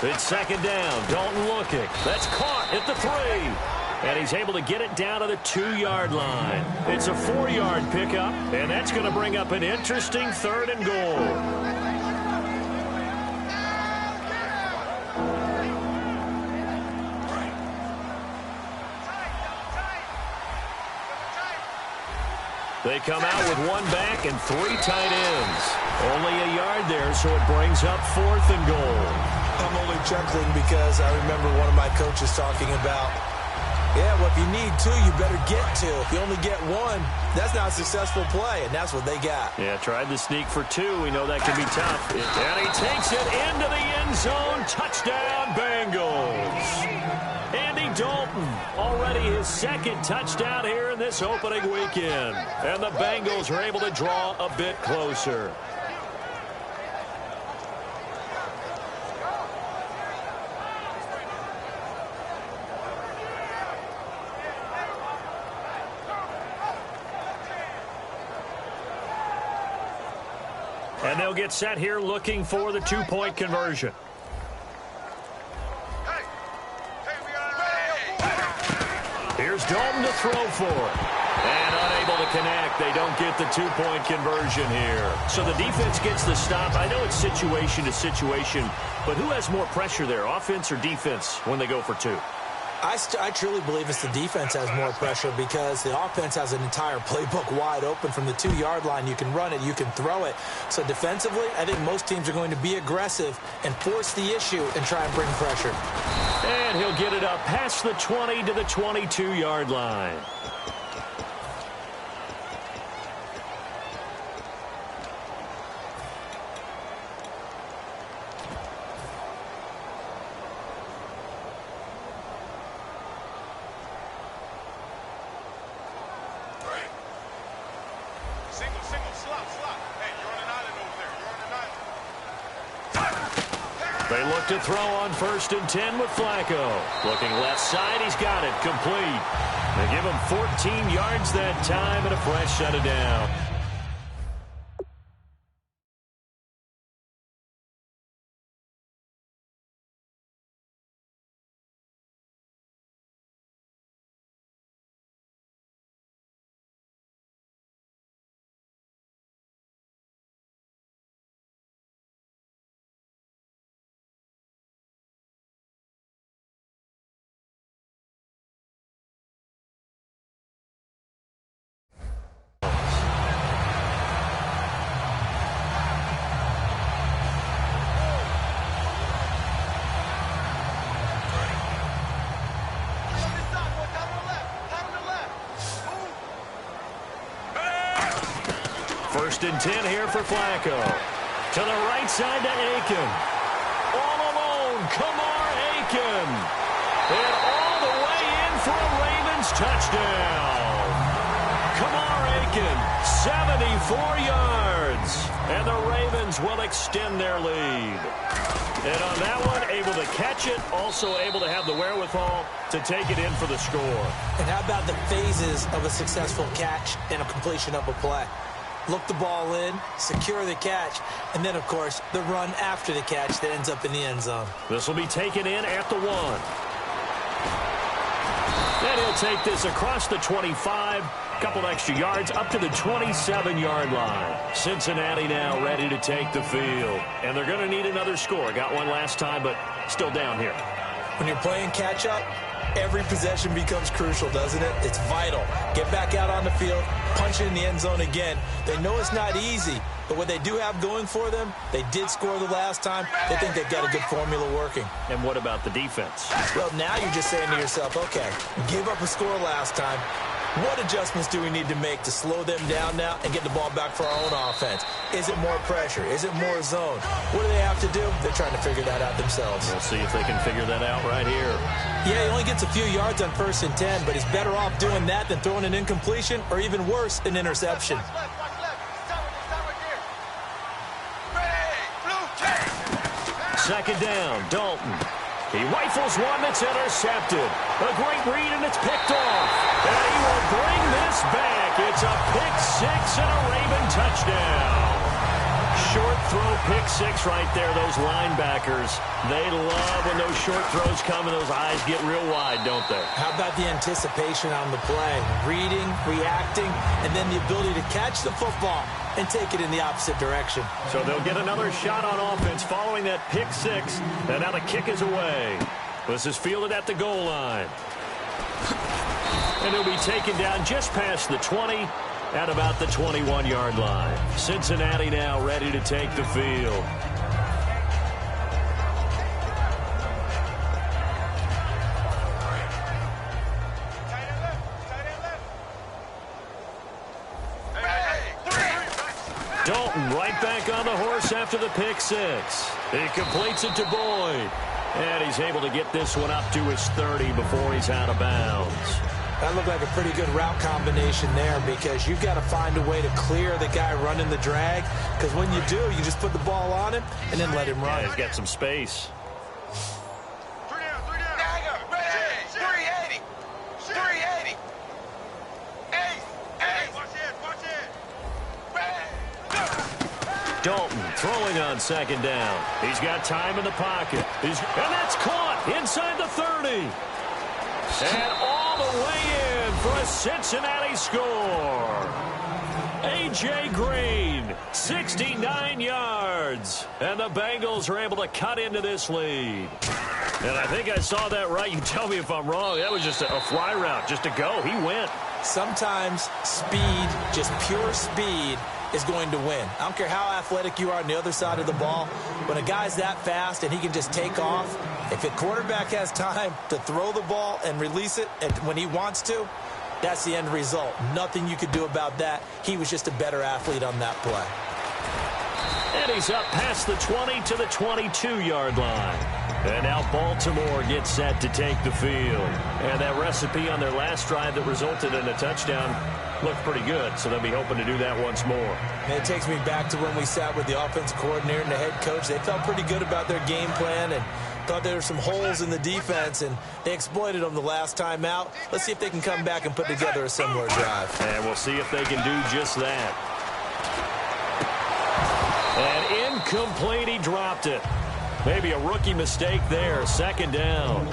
It's 2nd down. Dalton looking. That's caught at the 3. And he's able to get it down to the 2-yard line. It's a 4-yard pickup, and that's going to bring up an interesting 3rd and goal. They come out with 1 back and 3 tight ends. Only a yard there, so it brings up 4th and goal. I'm only chuckling because I remember one of my coaches talking about, yeah, well, if you need 2, you better get 2. If you only get 1, that's not a successful play, and that's what they got. Yeah, tried the sneak for 2. We know that can be tough. And he takes it into the end zone. Touchdown, Bengals. Andy Dalton, already his 2nd touchdown here in this opening weekend. And the Bengals are able to draw a bit closer. And they'll get set here looking for the 2-point conversion. Here's Dalton to throw for it. And unable to connect. They don't get the 2-point conversion here. So the defense gets the stop. I know it's situation to situation, but who has more pressure there, offense or defense, when they go for 2? I truly believe it's the defense has more pressure because the offense has an entire playbook wide open from the 2-yard line. You can run it, you can throw it. So defensively, I think most teams are going to be aggressive and force the issue and try and bring pressure. And he'll get it up past the 20 to the 22-yard line. They look to throw on 1st and 10 with Flacco. Looking left side, he's got it, complete. They give him 14 yards that time and a fresh set of down. First and 10 here for Flacco. To the right side to Aiken. All alone, Kamar Aiken. And all the way in for a Ravens touchdown. Kamar Aiken, 74 yards. And the Ravens will extend their lead. And on that one, able to catch it, also able to have the wherewithal to take it in for the score. And how about the phases of a successful catch and a completion of a play? Look the ball in, secure the catch, and then, of course, the run after the catch that ends up in the end zone. This will be taken in at the 1. And he'll take this across the 25, couple extra yards up to the 27-yard line. Cincinnati now ready to take the field. And they're going to need another score. Got one last time, but still down here. When you're playing catch-up, every possession becomes crucial, doesn't it? It's vital. Get back out on the field, punch it in the end zone again. They know it's not easy, but what they do have going for them, they did score the last time. They think they've got a good formula working. And what about the defense? Well, now you're just saying to yourself, okay, give up a score last time. What adjustments do we need to make to slow them down now and get the ball back for our own offense? Is it more pressure? Is it more zone? What do they have to do? They're trying to figure that out themselves. We'll see if they can figure that out right here. Yeah, he only gets a few yards on 1st and 10, but he's better off doing that than throwing an incompletion or even worse, an interception. Second down, Dalton. He rifles one that's intercepted. A great read, and it's picked off. And he will bring this back. It's a pick six and a Raven touchdown. Short throw pick six right there. Those linebackers, they love when those short throws come and those eyes get real wide, don't they? How about the anticipation on the play? Reading, reacting, and then the ability to catch the football and take it in the opposite direction. So they'll get another shot on offense following that pick six. And now the kick is away. This is fielded at the goal line. And he'll be taken down just past the 20 at about the 21-yard line. Cincinnati now ready to take the field. Dalton right back on the horse after the pick six. He completes it to Boyd. And he's able to get this one up to his 30 before he's out of bounds. That looked like a pretty good route combination there because you've got to find a way to clear the guy running the drag. Because when you do, you just put the ball on him and then let him run. Yeah, he's got some space. 3 down. 380. 380. Hey. Watch it. Dalton throwing on second down. He's got time in the pocket. And that's caught inside the 30. And all the way in for a Cincinnati score. A.J. Green, 69 yards. And the Bengals are able to cut into this lead. And I think I saw that right. You tell me if I'm wrong. That was just a fly route, just to go. He went. Sometimes speed, just pure speed, is going to win. I don't care how athletic you are on the other side of the ball. When a guy's that fast and he can just take off, if a quarterback has time to throw the ball and release it when he wants to, that's the end result. Nothing you could do about that. He was just a better athlete on that play. And he's up past the 20 to the 22-yard line. And now Baltimore gets set to take the field. And that recipe on their last drive that resulted in a touchdown looked pretty good, so they'll be hoping to do that once more. And it takes me back to when we sat with the offensive coordinator and the head coach. They felt pretty good about their game plan and thought there were some holes in the defense, and they exploited them the last time out. Let's see if they can come back and put together a similar drive. And we'll see if they can do just that. And incomplete, he dropped it. Maybe a rookie mistake there, second down.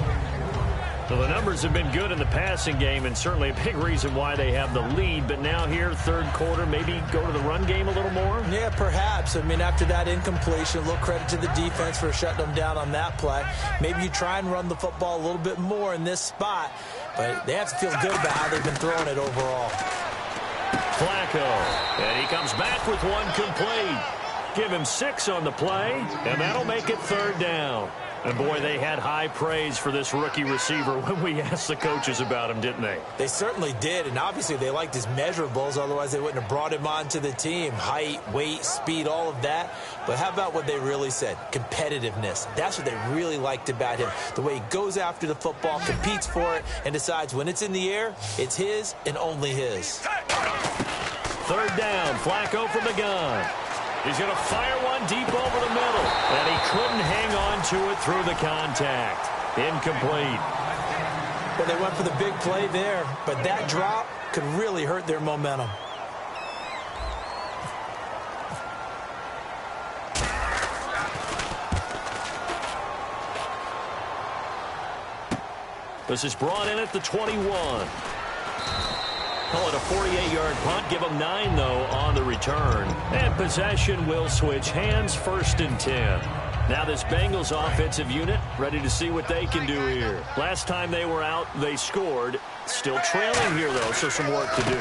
So the numbers have been good in the passing game and certainly a big reason why they have the lead. But now here, third quarter, maybe go to the run game a little more? Yeah, perhaps. I mean, after that incompletion, a little credit to the defense for shutting them down on that play. Maybe you try and run the football a little bit more in this spot. But they have to feel good about how they've been throwing it overall. Flacco, and he comes back with one complete. Give him 6 on the play, and that'll make it third down. And, boy, they had high praise for this rookie receiver when we asked the coaches about him, didn't they? They certainly did, and obviously they liked his measurables. Otherwise, they wouldn't have brought him onto the team. Height, weight, speed, all of that. But how about what they really said? Competitiveness. That's what they really liked about him. The way he goes after the football, competes for it, and decides when it's in the air, it's his and only his. Third down, Flacco from the gun. He's going to fire one deep over the middle. And he couldn't hang on to it through the contact. Incomplete. Well, they went for the big play there, but that drop could really hurt their momentum. This is brought in at the 21. Call it a 48-yard punt. Give them 9, though, on the return. And possession will switch hands, 1st and 10. Now this Bengals offensive unit ready to see what they can do here. Last time they were out, they scored. Still trailing here, though, so some work to do.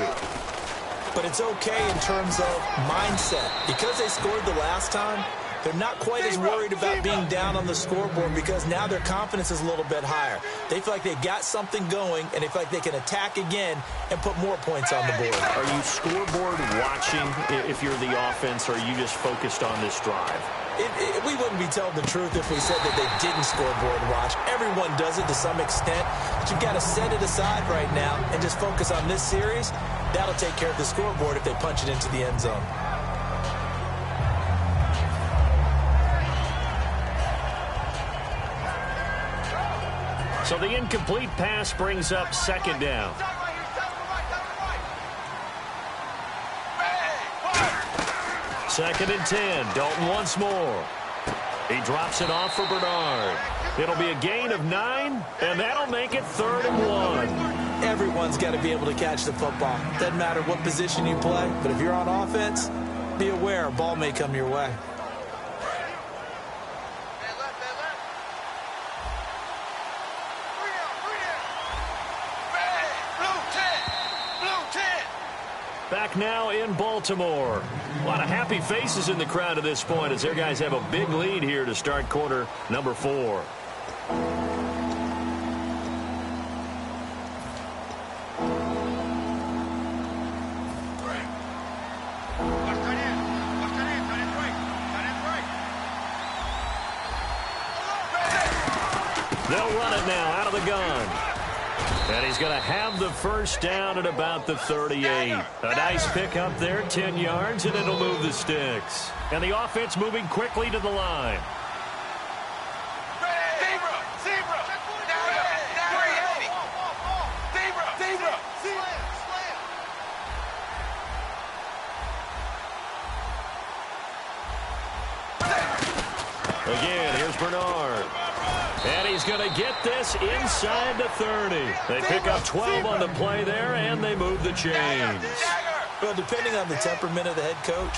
But it's okay in terms of mindset. Because they scored the last time, they're not quite as worried about being down on the scoreboard because now their confidence is a little bit higher. They feel like they've got something going, and they feel like they can attack again and put more points on the board. Are you scoreboard watching if you're the offense, or are you just focused on this drive? We wouldn't be telling the truth if we said that they didn't scoreboard watch. Everyone does it to some extent, but you've got to set it aside right now and just focus on this series. That'll take care of the scoreboard if they punch it into the end zone. So the incomplete pass brings up 2nd down. Second and 10. Dalton once more. He drops it off for Bernard. It'll be a gain of 9, and that'll make it 3rd and 1. Everyone's got to be able to catch the football. Doesn't matter what position you play, but if you're on offense, be aware a ball may come your way. Back now in Baltimore. A lot of happy faces in the crowd at this point as their guys have a big lead here to start quarter number 4. They'll run it now out of the gun. And he's going to have the first down at about the 38. A nice pickup there, 10 yards, and it'll move the sticks. And the offense moving quickly to the line. Again, here's Bernard. And he's going to get this inside the 30. They pick up 12 on the play there, and they move the chains. Well, depending on the temperament of the head coach,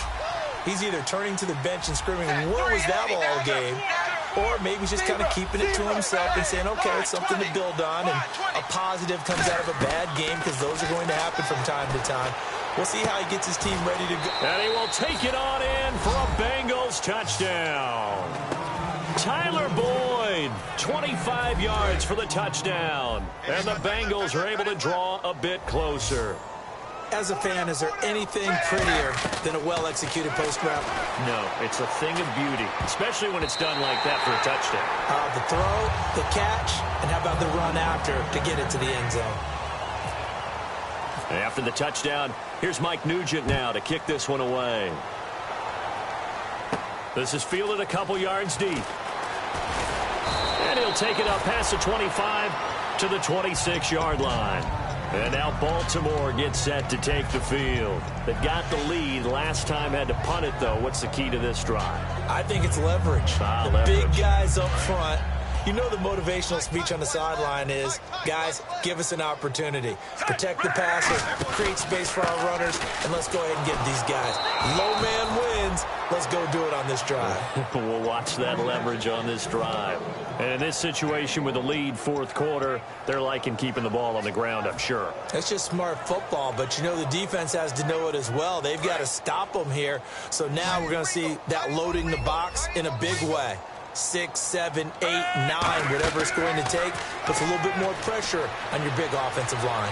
he's either turning to the bench and screaming, what was that all game? Or maybe he's just kind of keeping it to himself and saying, okay, it's something to build on, and a positive comes out of a bad game because those are going to happen from time to time. We'll see how he gets his team ready to go. And he will take it on in for a Bengals touchdown. Tyler Boyd, 25 yards for the touchdown. And the Bengals are able to draw a bit closer. As a fan, is there anything prettier than a well-executed post route? No, it's a thing of beauty, especially when it's done like that for a touchdown. The throw, the catch, and how about the run after to get it to the end zone? After the touchdown, here's Mike Nugent now to kick this one away. This is fielded a couple yards deep. And he'll take it up past the 25 to the 26-yard line. And now Baltimore gets set to take the field. They got the lead. Last time had to punt it, though. What's the key to this drive? I think it's leverage. The big guys up front. You know the motivational speech on the sideline is, guys, give us an opportunity. Protect the passer, create space for our runners, and let's go ahead and get these guys. Low man wins. Let's go do it on this drive. We'll watch that leverage on this drive. And in this situation with the lead, fourth quarter, they're liking keeping the ball on the ground, I'm sure. It's just smart football, but you know the defense has to know it as well. They've got to stop them here. So now we're going to see that loading the box in a big way. 6, 7, 8, 9, whatever it's going to take. Puts a little bit more pressure on your big offensive line.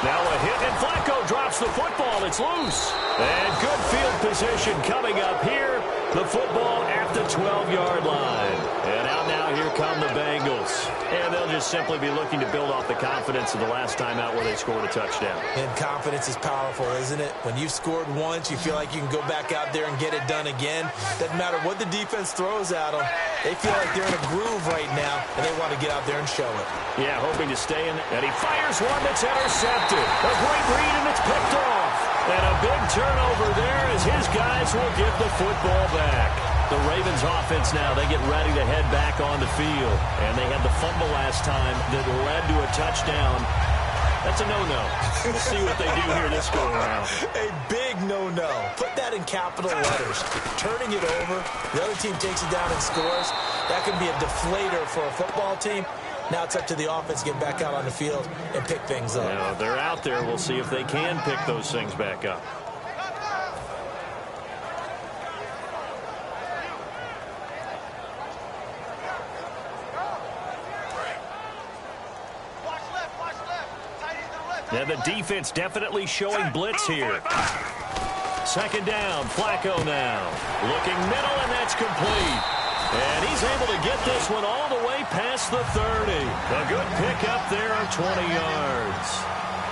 Now a hit, and Flacco drops the football. It's loose. And good field position coming up here. The football at the 12-yard line. And out now, here come the Bengals. And they'll just simply be looking to build off the confidence of the last time out where they scored a touchdown. And confidence is powerful, isn't it? When you've scored once, you feel like you can go back out there and get it done again. Doesn't matter what the defense throws at them. They feel like they're in a groove right now, and they want to get out there and show it. Yeah, hoping to stay in. And he fires one that's intercepted. A great read, and it's picked off. And a big turnover there as his guys will give the football back. The Ravens offense now, they get ready to head back on the field. And they had the fumble last time that led to a touchdown. That's a no-no. We'll see what they do here this go-around. A big no-no. Put that in capital letters. Turning it over, the other team takes it down and scores. That can be a deflator for a football team. Now it's up to the offense to get back out on the field and pick things up. Now, if they're out there, we'll see if they can pick those things back up. Now the defense definitely showing blitz here. Second down, Flacco now. Looking middle, and that's complete. And he's able to get this one all the way past the 30. A good pickup there of 20 yards.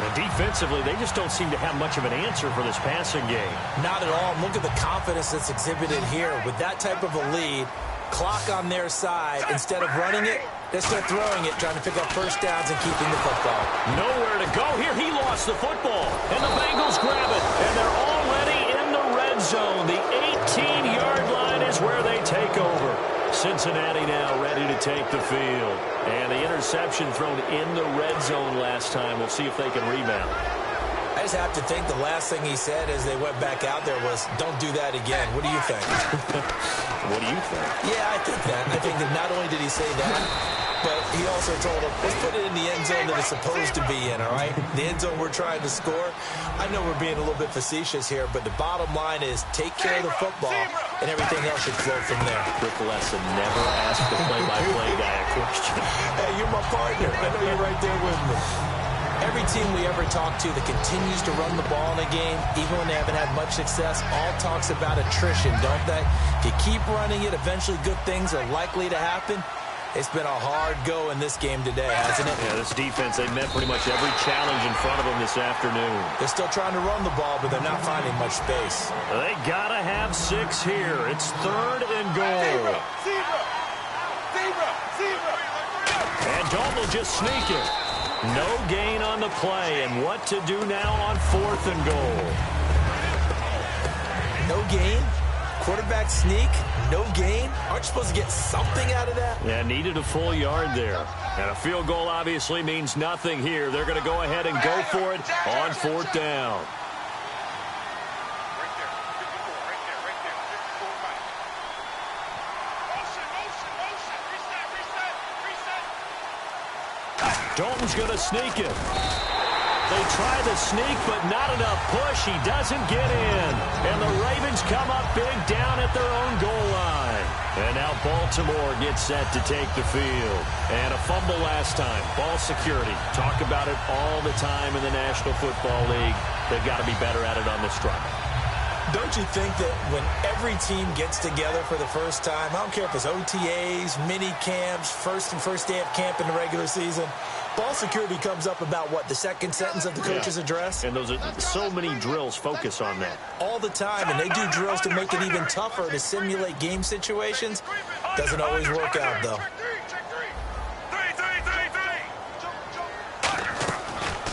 And defensively, they just don't seem to have much of an answer for this passing game. Not at all. Look at the confidence that's exhibited here. With that type of a lead, clock on their side, instead of running it, they start throwing it, trying to pick up first downs and keeping the football. Nowhere to go here. He lost the football. And the Bengals grab it. And they're already in the red zone. The 18-yard line is where they take over. Cincinnati now ready to take the field. And the interception thrown in the red zone last time. We'll see if they can rebound. I just have to think the last thing he said as they went back out there was, don't do that again. What do you think? What do you think? Yeah, I think that. I think that not only did he say that, but he also told him, let's put it in the end zone that it's supposed to be in, all right? The end zone we're trying to score. I know we're being a little bit facetious here, but the bottom line is take care of the football, and everything else should flow from there. Rick Lesson never asked the play-by-play guy a question. Hey, you're my partner. I know you're right there with me. Every team we ever talk to that continues to run the ball in a game, even when they haven't had much success, all talks about attrition, don't they? If you keep running it, eventually good things are likely to happen. It's been a hard go in this game today, hasn't it? Yeah, this defense, they met pretty much every challenge in front of them this afternoon. They're still trying to run the ball, but they're not finding much space. They got to have 6 here. It's 3rd and goal. And Dalton will just sneak it. No gain on the play, and what to do now on 4th and goal. No gain? Quarterback sneak? No gain? Aren't you supposed to get something out of that? Yeah, needed a full yard there. And a field goal obviously means nothing here. They're going to go ahead and go for it on 4th down. Dalton's going to sneak it. They try the sneak, but not enough push. He doesn't get in. And the Ravens come up big down at their own goal line. And now Baltimore gets set to take the field. And a fumble last time. Ball security. Talk about it all the time in the National Football League. They've got to be better at it on this drive. Don't you think that when every team gets together for the first time, I don't care if it's OTAs, mini camps, first day of camp in the regular season, ball security comes up about, what, the second sentence of the coach's address? And those are so many drills focus on that. All the time, and they do drills to make it even tougher to simulate game situations. Doesn't always work out, though.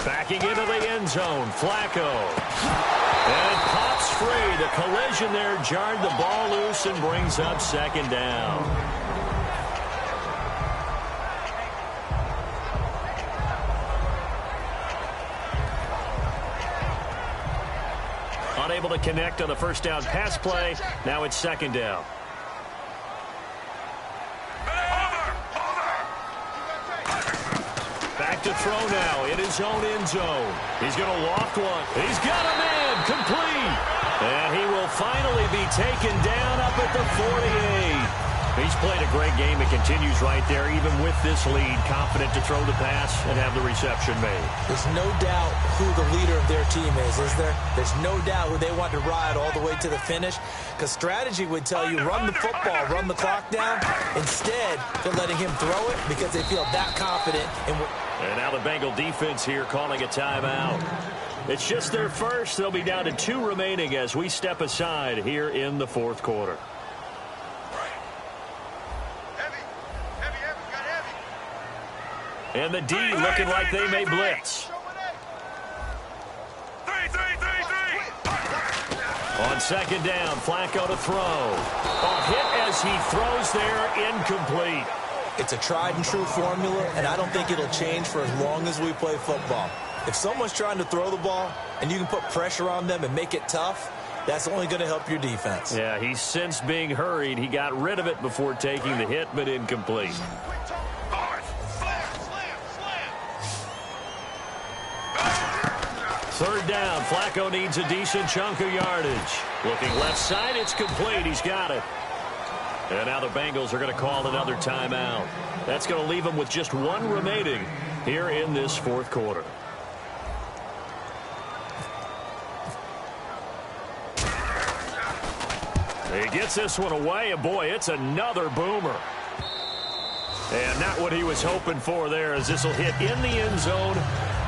Backing into the end zone, Flacco. And it pops free. The collision there jarred the ball loose and brings up 2nd down. Unable to connect on the first down pass play. Now it's 2nd down. Back to throw now in his own end zone. He's going to loft one. He's got a man complete. And he will finally be taken down up at the 48. He's played a great game. It continues right there, even with this lead, confident to throw the pass and have the reception made. There's no doubt who the leader of their team is there? There's no doubt who they want to ride all the way to the finish, because strategy would tell you run the football, run the clock down. Instead, they're letting him throw it because they feel that confident. And now the Bengal defense here calling a timeout. It's just their first. They'll be down to 2 remaining as we step aside here in the fourth quarter. And the D looking like they may blitz. On second down, Flacco to throw. A hit as he throws there, incomplete. It's a tried and true formula, and I don't think it'll change for as long as we play football. If someone's trying to throw the ball and you can put pressure on them and make it tough, that's only going to help your defense. Yeah, he's since being hurried. He got rid of it before taking the hit, but incomplete. Third down, Flacco needs a decent chunk of yardage. Looking left side, it's complete. He's got it. And now the Bengals are going to call another timeout. That's going to leave them with just 1 remaining here in this fourth quarter. He gets this one away, and boy, it's another boomer. And not what he was hoping for there, as this will hit in the end zone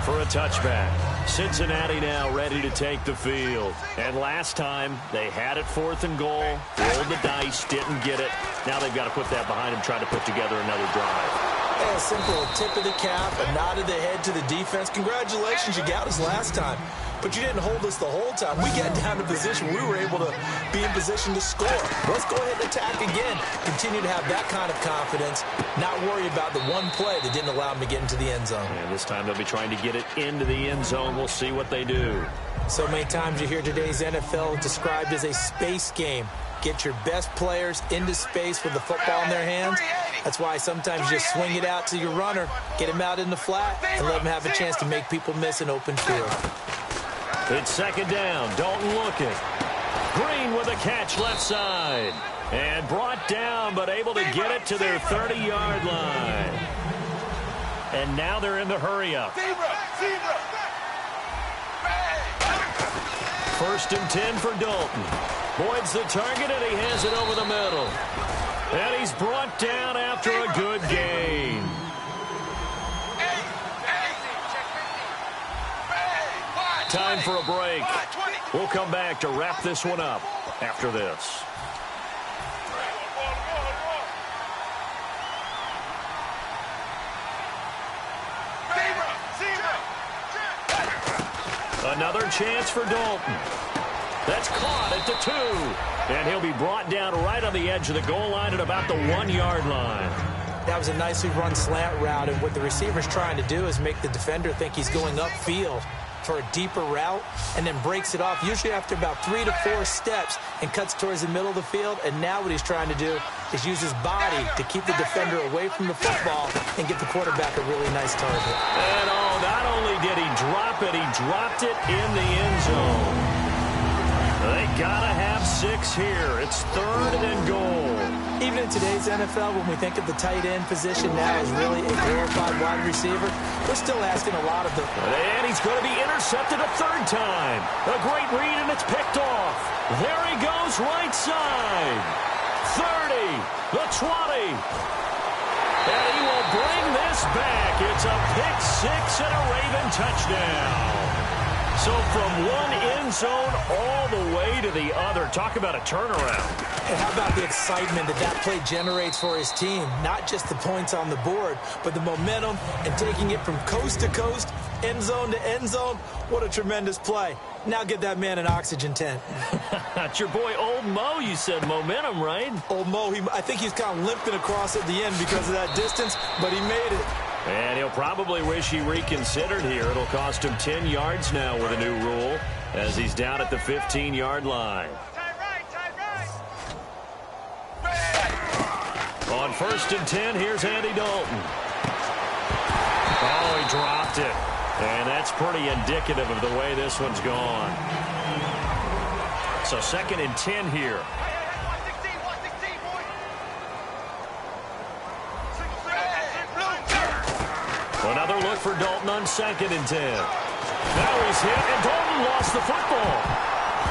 for a touchback. Cincinnati now ready to take the field. And last time, they had it 4th and goal, rolled the dice, didn't get it. Now they've got to put that behind them, try to put together another drive. A simple tip of the cap, a nod of the head to the defense. Congratulations, you got us last time. But you didn't hold us the whole time. We got down to position. We were able to be in position to score. Let's go ahead and attack again. Continue to have that kind of confidence. Not worry about the one play that didn't allow them to get into the end zone. And this time they'll be trying to get it into the end zone. We'll see what they do. So many times you hear today's NFL described as a space game. Get your best players into space with the football in their hands. That's why sometimes you just swing it out to your runner, get him out in the flat, and let him have a chance to make people miss an open field. It's second down. Dalton looking. Green with a catch left side. And brought down, but able to get it to their 30-yard line. And now they're in the hurry-up. 1st and 10 for Dalton. Boyd's the target, and he has it over the middle. And he's brought down after a good gain. Time for a break. We'll come back to wrap this one up after this. Another chance for Dalton. That's caught at the 2. And he'll be brought down right on the edge of the goal line at about the 1-yard line. That was a nicely run slant route, and what the receiver's trying to do is make the defender think he's going upfield for a deeper route, and then breaks it off, usually after about 3 to 4 steps, and cuts towards the middle of the field. And now what he's trying to do is use his body to keep the defender away from the football and get the quarterback a really nice target. And not only did he drop it, he dropped it in the end zone. They gotta have 6 here. It's 3rd and goal. Even in today's NFL, when we think of the tight end position now as really a glorified wide receiver, we're still asking a lot of them. And he's going to be intercepted a 3rd time. A great read, and it's picked off. There he goes, right side. 30, the 20. And he will bring this back. It's a pick 6 and a Raven touchdown. So from one end zone all the way to the other. Talk about a turnaround. And how about the excitement that play generates for his team? Not just the points on the board, but the momentum and taking it from coast to coast, end zone to end zone. What a tremendous play. Now get that man an oxygen tent. That's your boy Old Mo. You said momentum, right? Old Mo, I think he's kind of limping across at the end because of that distance, but he made it. And he'll probably wish he reconsidered here. It'll cost him 10 yards now with a new rule as he's down at the 15-yard line. On 1st and 10, here's Andy Dalton. Oh, he dropped it. And that's pretty indicative of the way this one's gone. So 2nd and 10 here. Another look for Dalton on 2nd and 10. Now he's hit, and Dalton lost the football.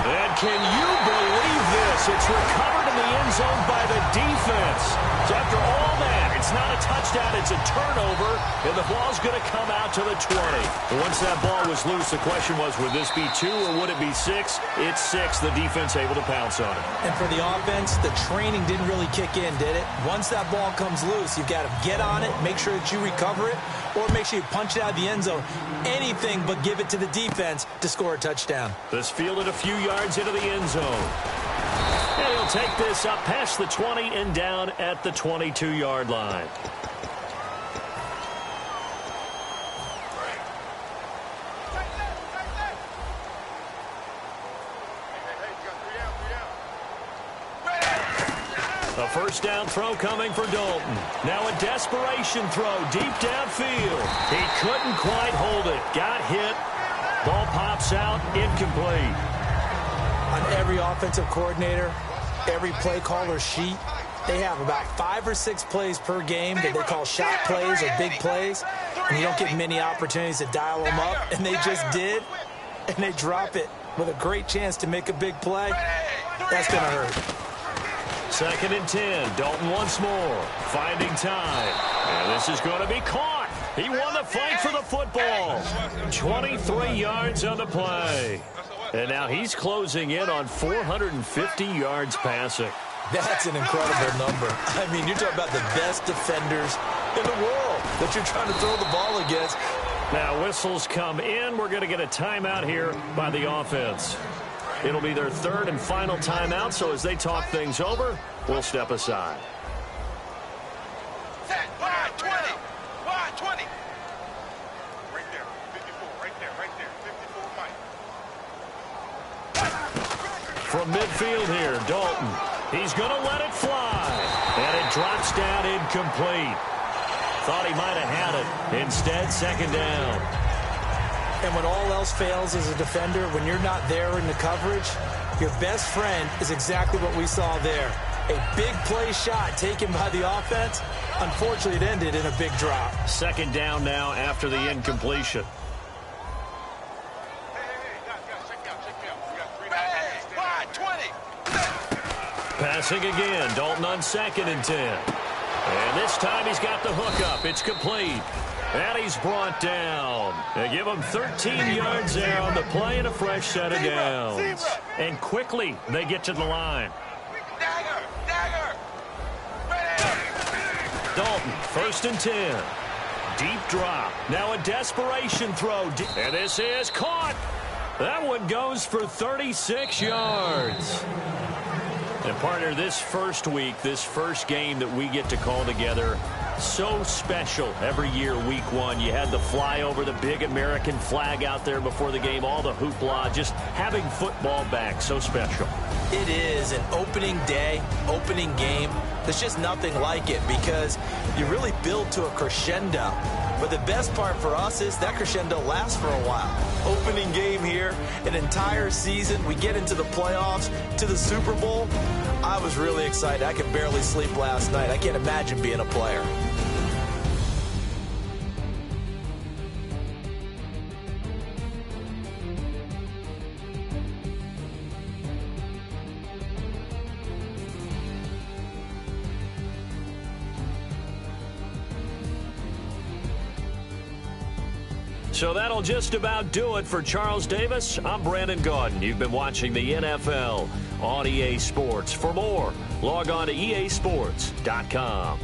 And can you believe this? It's recovered in the end zone by the defense. So after all that, it's not a touchdown, it's a turnover, and the ball's going to come out to the 20. And once that ball was loose, the question was, would this be 2 or would it be 6? It's 6. The defense able to pounce on it. And for the offense, the training didn't really kick in, did it? Once that ball comes loose, you've got to get on it, make sure that you recover it, or make sure you punch it out of the end zone. Anything but give it to the defense to score a touchdown. This fielded a few yards into the end zone. And he'll take this up past the 20 and down at the 22-yard line. A first down throw coming for Dalton. Now a desperation throw deep downfield. He couldn't quite hold it. Got hit. Ball pops out, incomplete. On every offensive coordinator, every play caller sheet, they have about 5 or 6 plays per game that they call shot plays or big plays, and you don't get many opportunities to dial them up, and they just did, and they drop it with a great chance to make a big play. That's going to hurt. 2nd and 10. Dalton once more. Finding time. And this is going to be caught. He won the fight for the football. 23 yards on the play. And now he's closing in on 450 yards passing. That's an incredible number. I mean, you're talking about the best defenders in the world that you're trying to throw the ball against. Now whistles come in. We're going to get a timeout here by the offense. It'll be their 3rd and final timeout, so as they talk things over, we'll step aside. Set, wide 20. Wide 20. Right there. 54. Right there. 54 Mike. From midfield here, Dalton. He's going to let it fly. And it drops down incomplete. Thought he might have had it. Instead, 2nd down. And when all else fails as a defender, when you're not there in the coverage, your best friend is exactly what we saw there. A big play shot taken by the offense. Unfortunately, it ended in a big drop. 2nd down now after the incompletion. Passing again. Dalton on 2nd and 10. And this time he's got the hook up. It's complete. And he's brought down. They give him 13 yards there on the play and a fresh set of downs. And quickly they get to the line. Dalton, 1st and 10. Deep drop. Now a desperation throw. And this is caught. That one goes for 36 yards. And partner, this first week, this first game that we get to call together, so special every year, week 1. You had the flyover, the big American flag out there before the game, all the hoopla, just having football back, so special. It is an opening day, opening game. There's just nothing like it because you really build to a crescendo. But the best part for us is that crescendo lasts for a while. Opening game here, an entire season. We get into the playoffs, to the Super Bowl. I was really excited. I could barely sleep last night. I can't imagine being a player. So that'll just about do it for Charles Davis. I'm Brandon Gaudin. You've been watching the NFL on EA Sports. For more, log on to easports.com.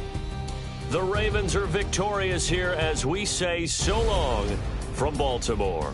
The Ravens are victorious here as we say so long from Baltimore.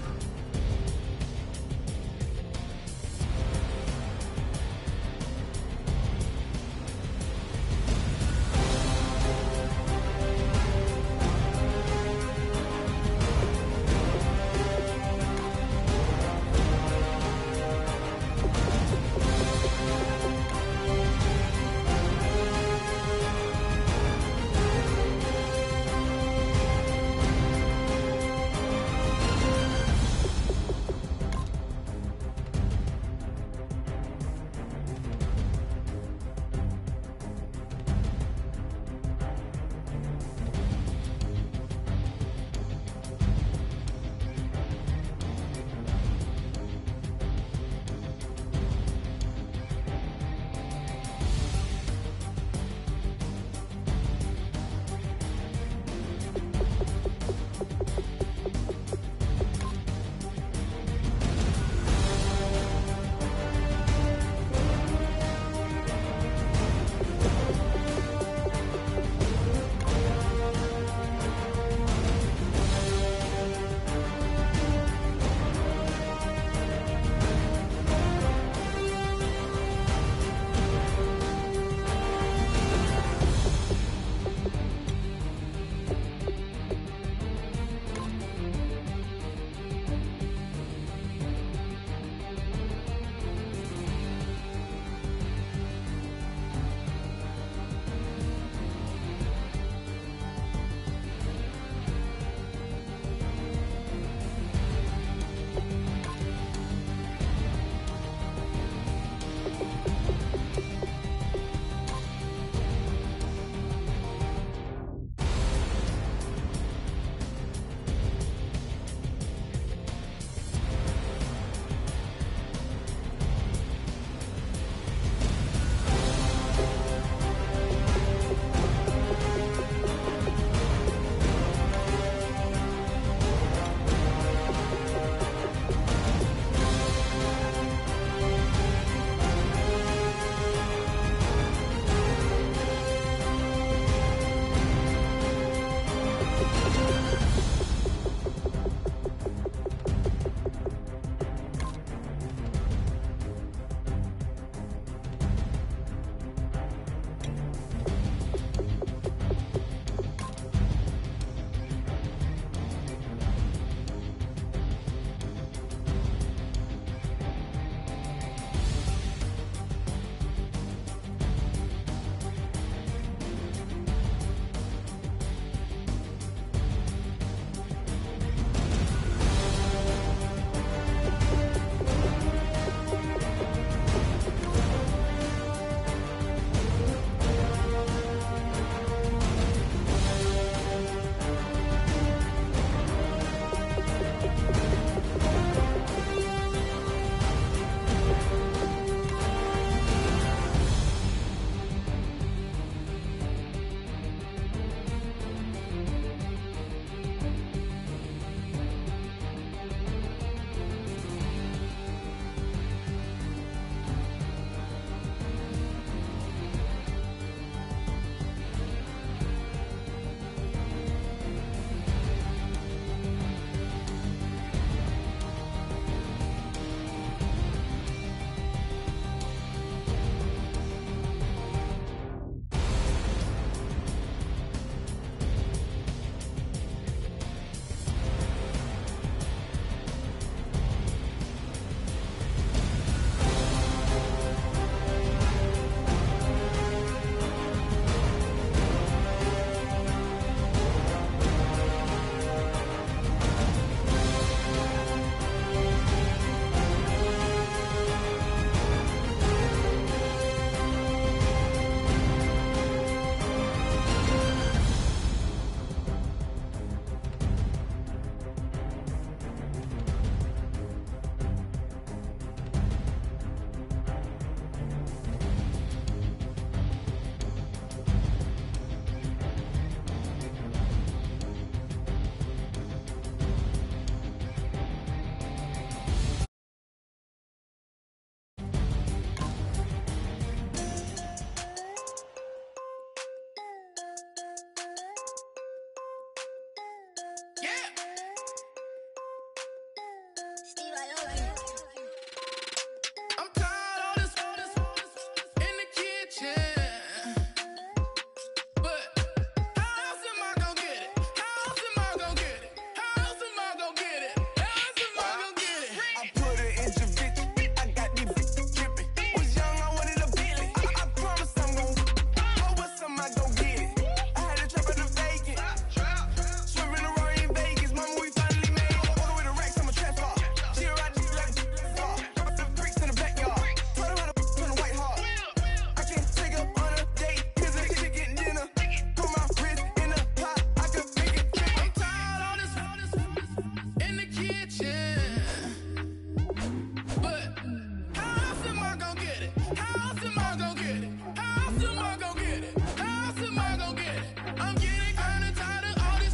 get it? How else am I gonna get it? How else am I gonna get it? I'm getting kinda tired of all this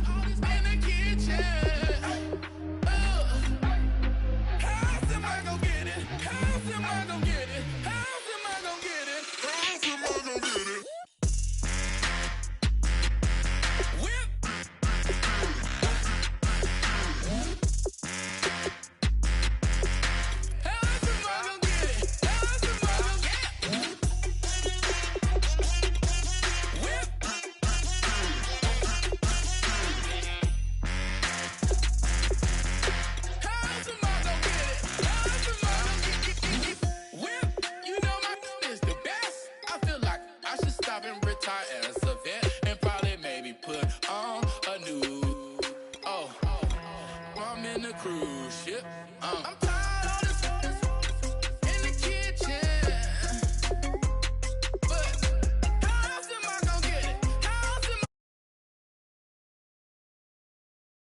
in the kitchen. How else am I gonna get it? How else am I gonna get it? How else am I gonna get it? How else am I gonna get it? Whip. As a vet and probably maybe put on a new I'm in the cruise ship. I'm tired of this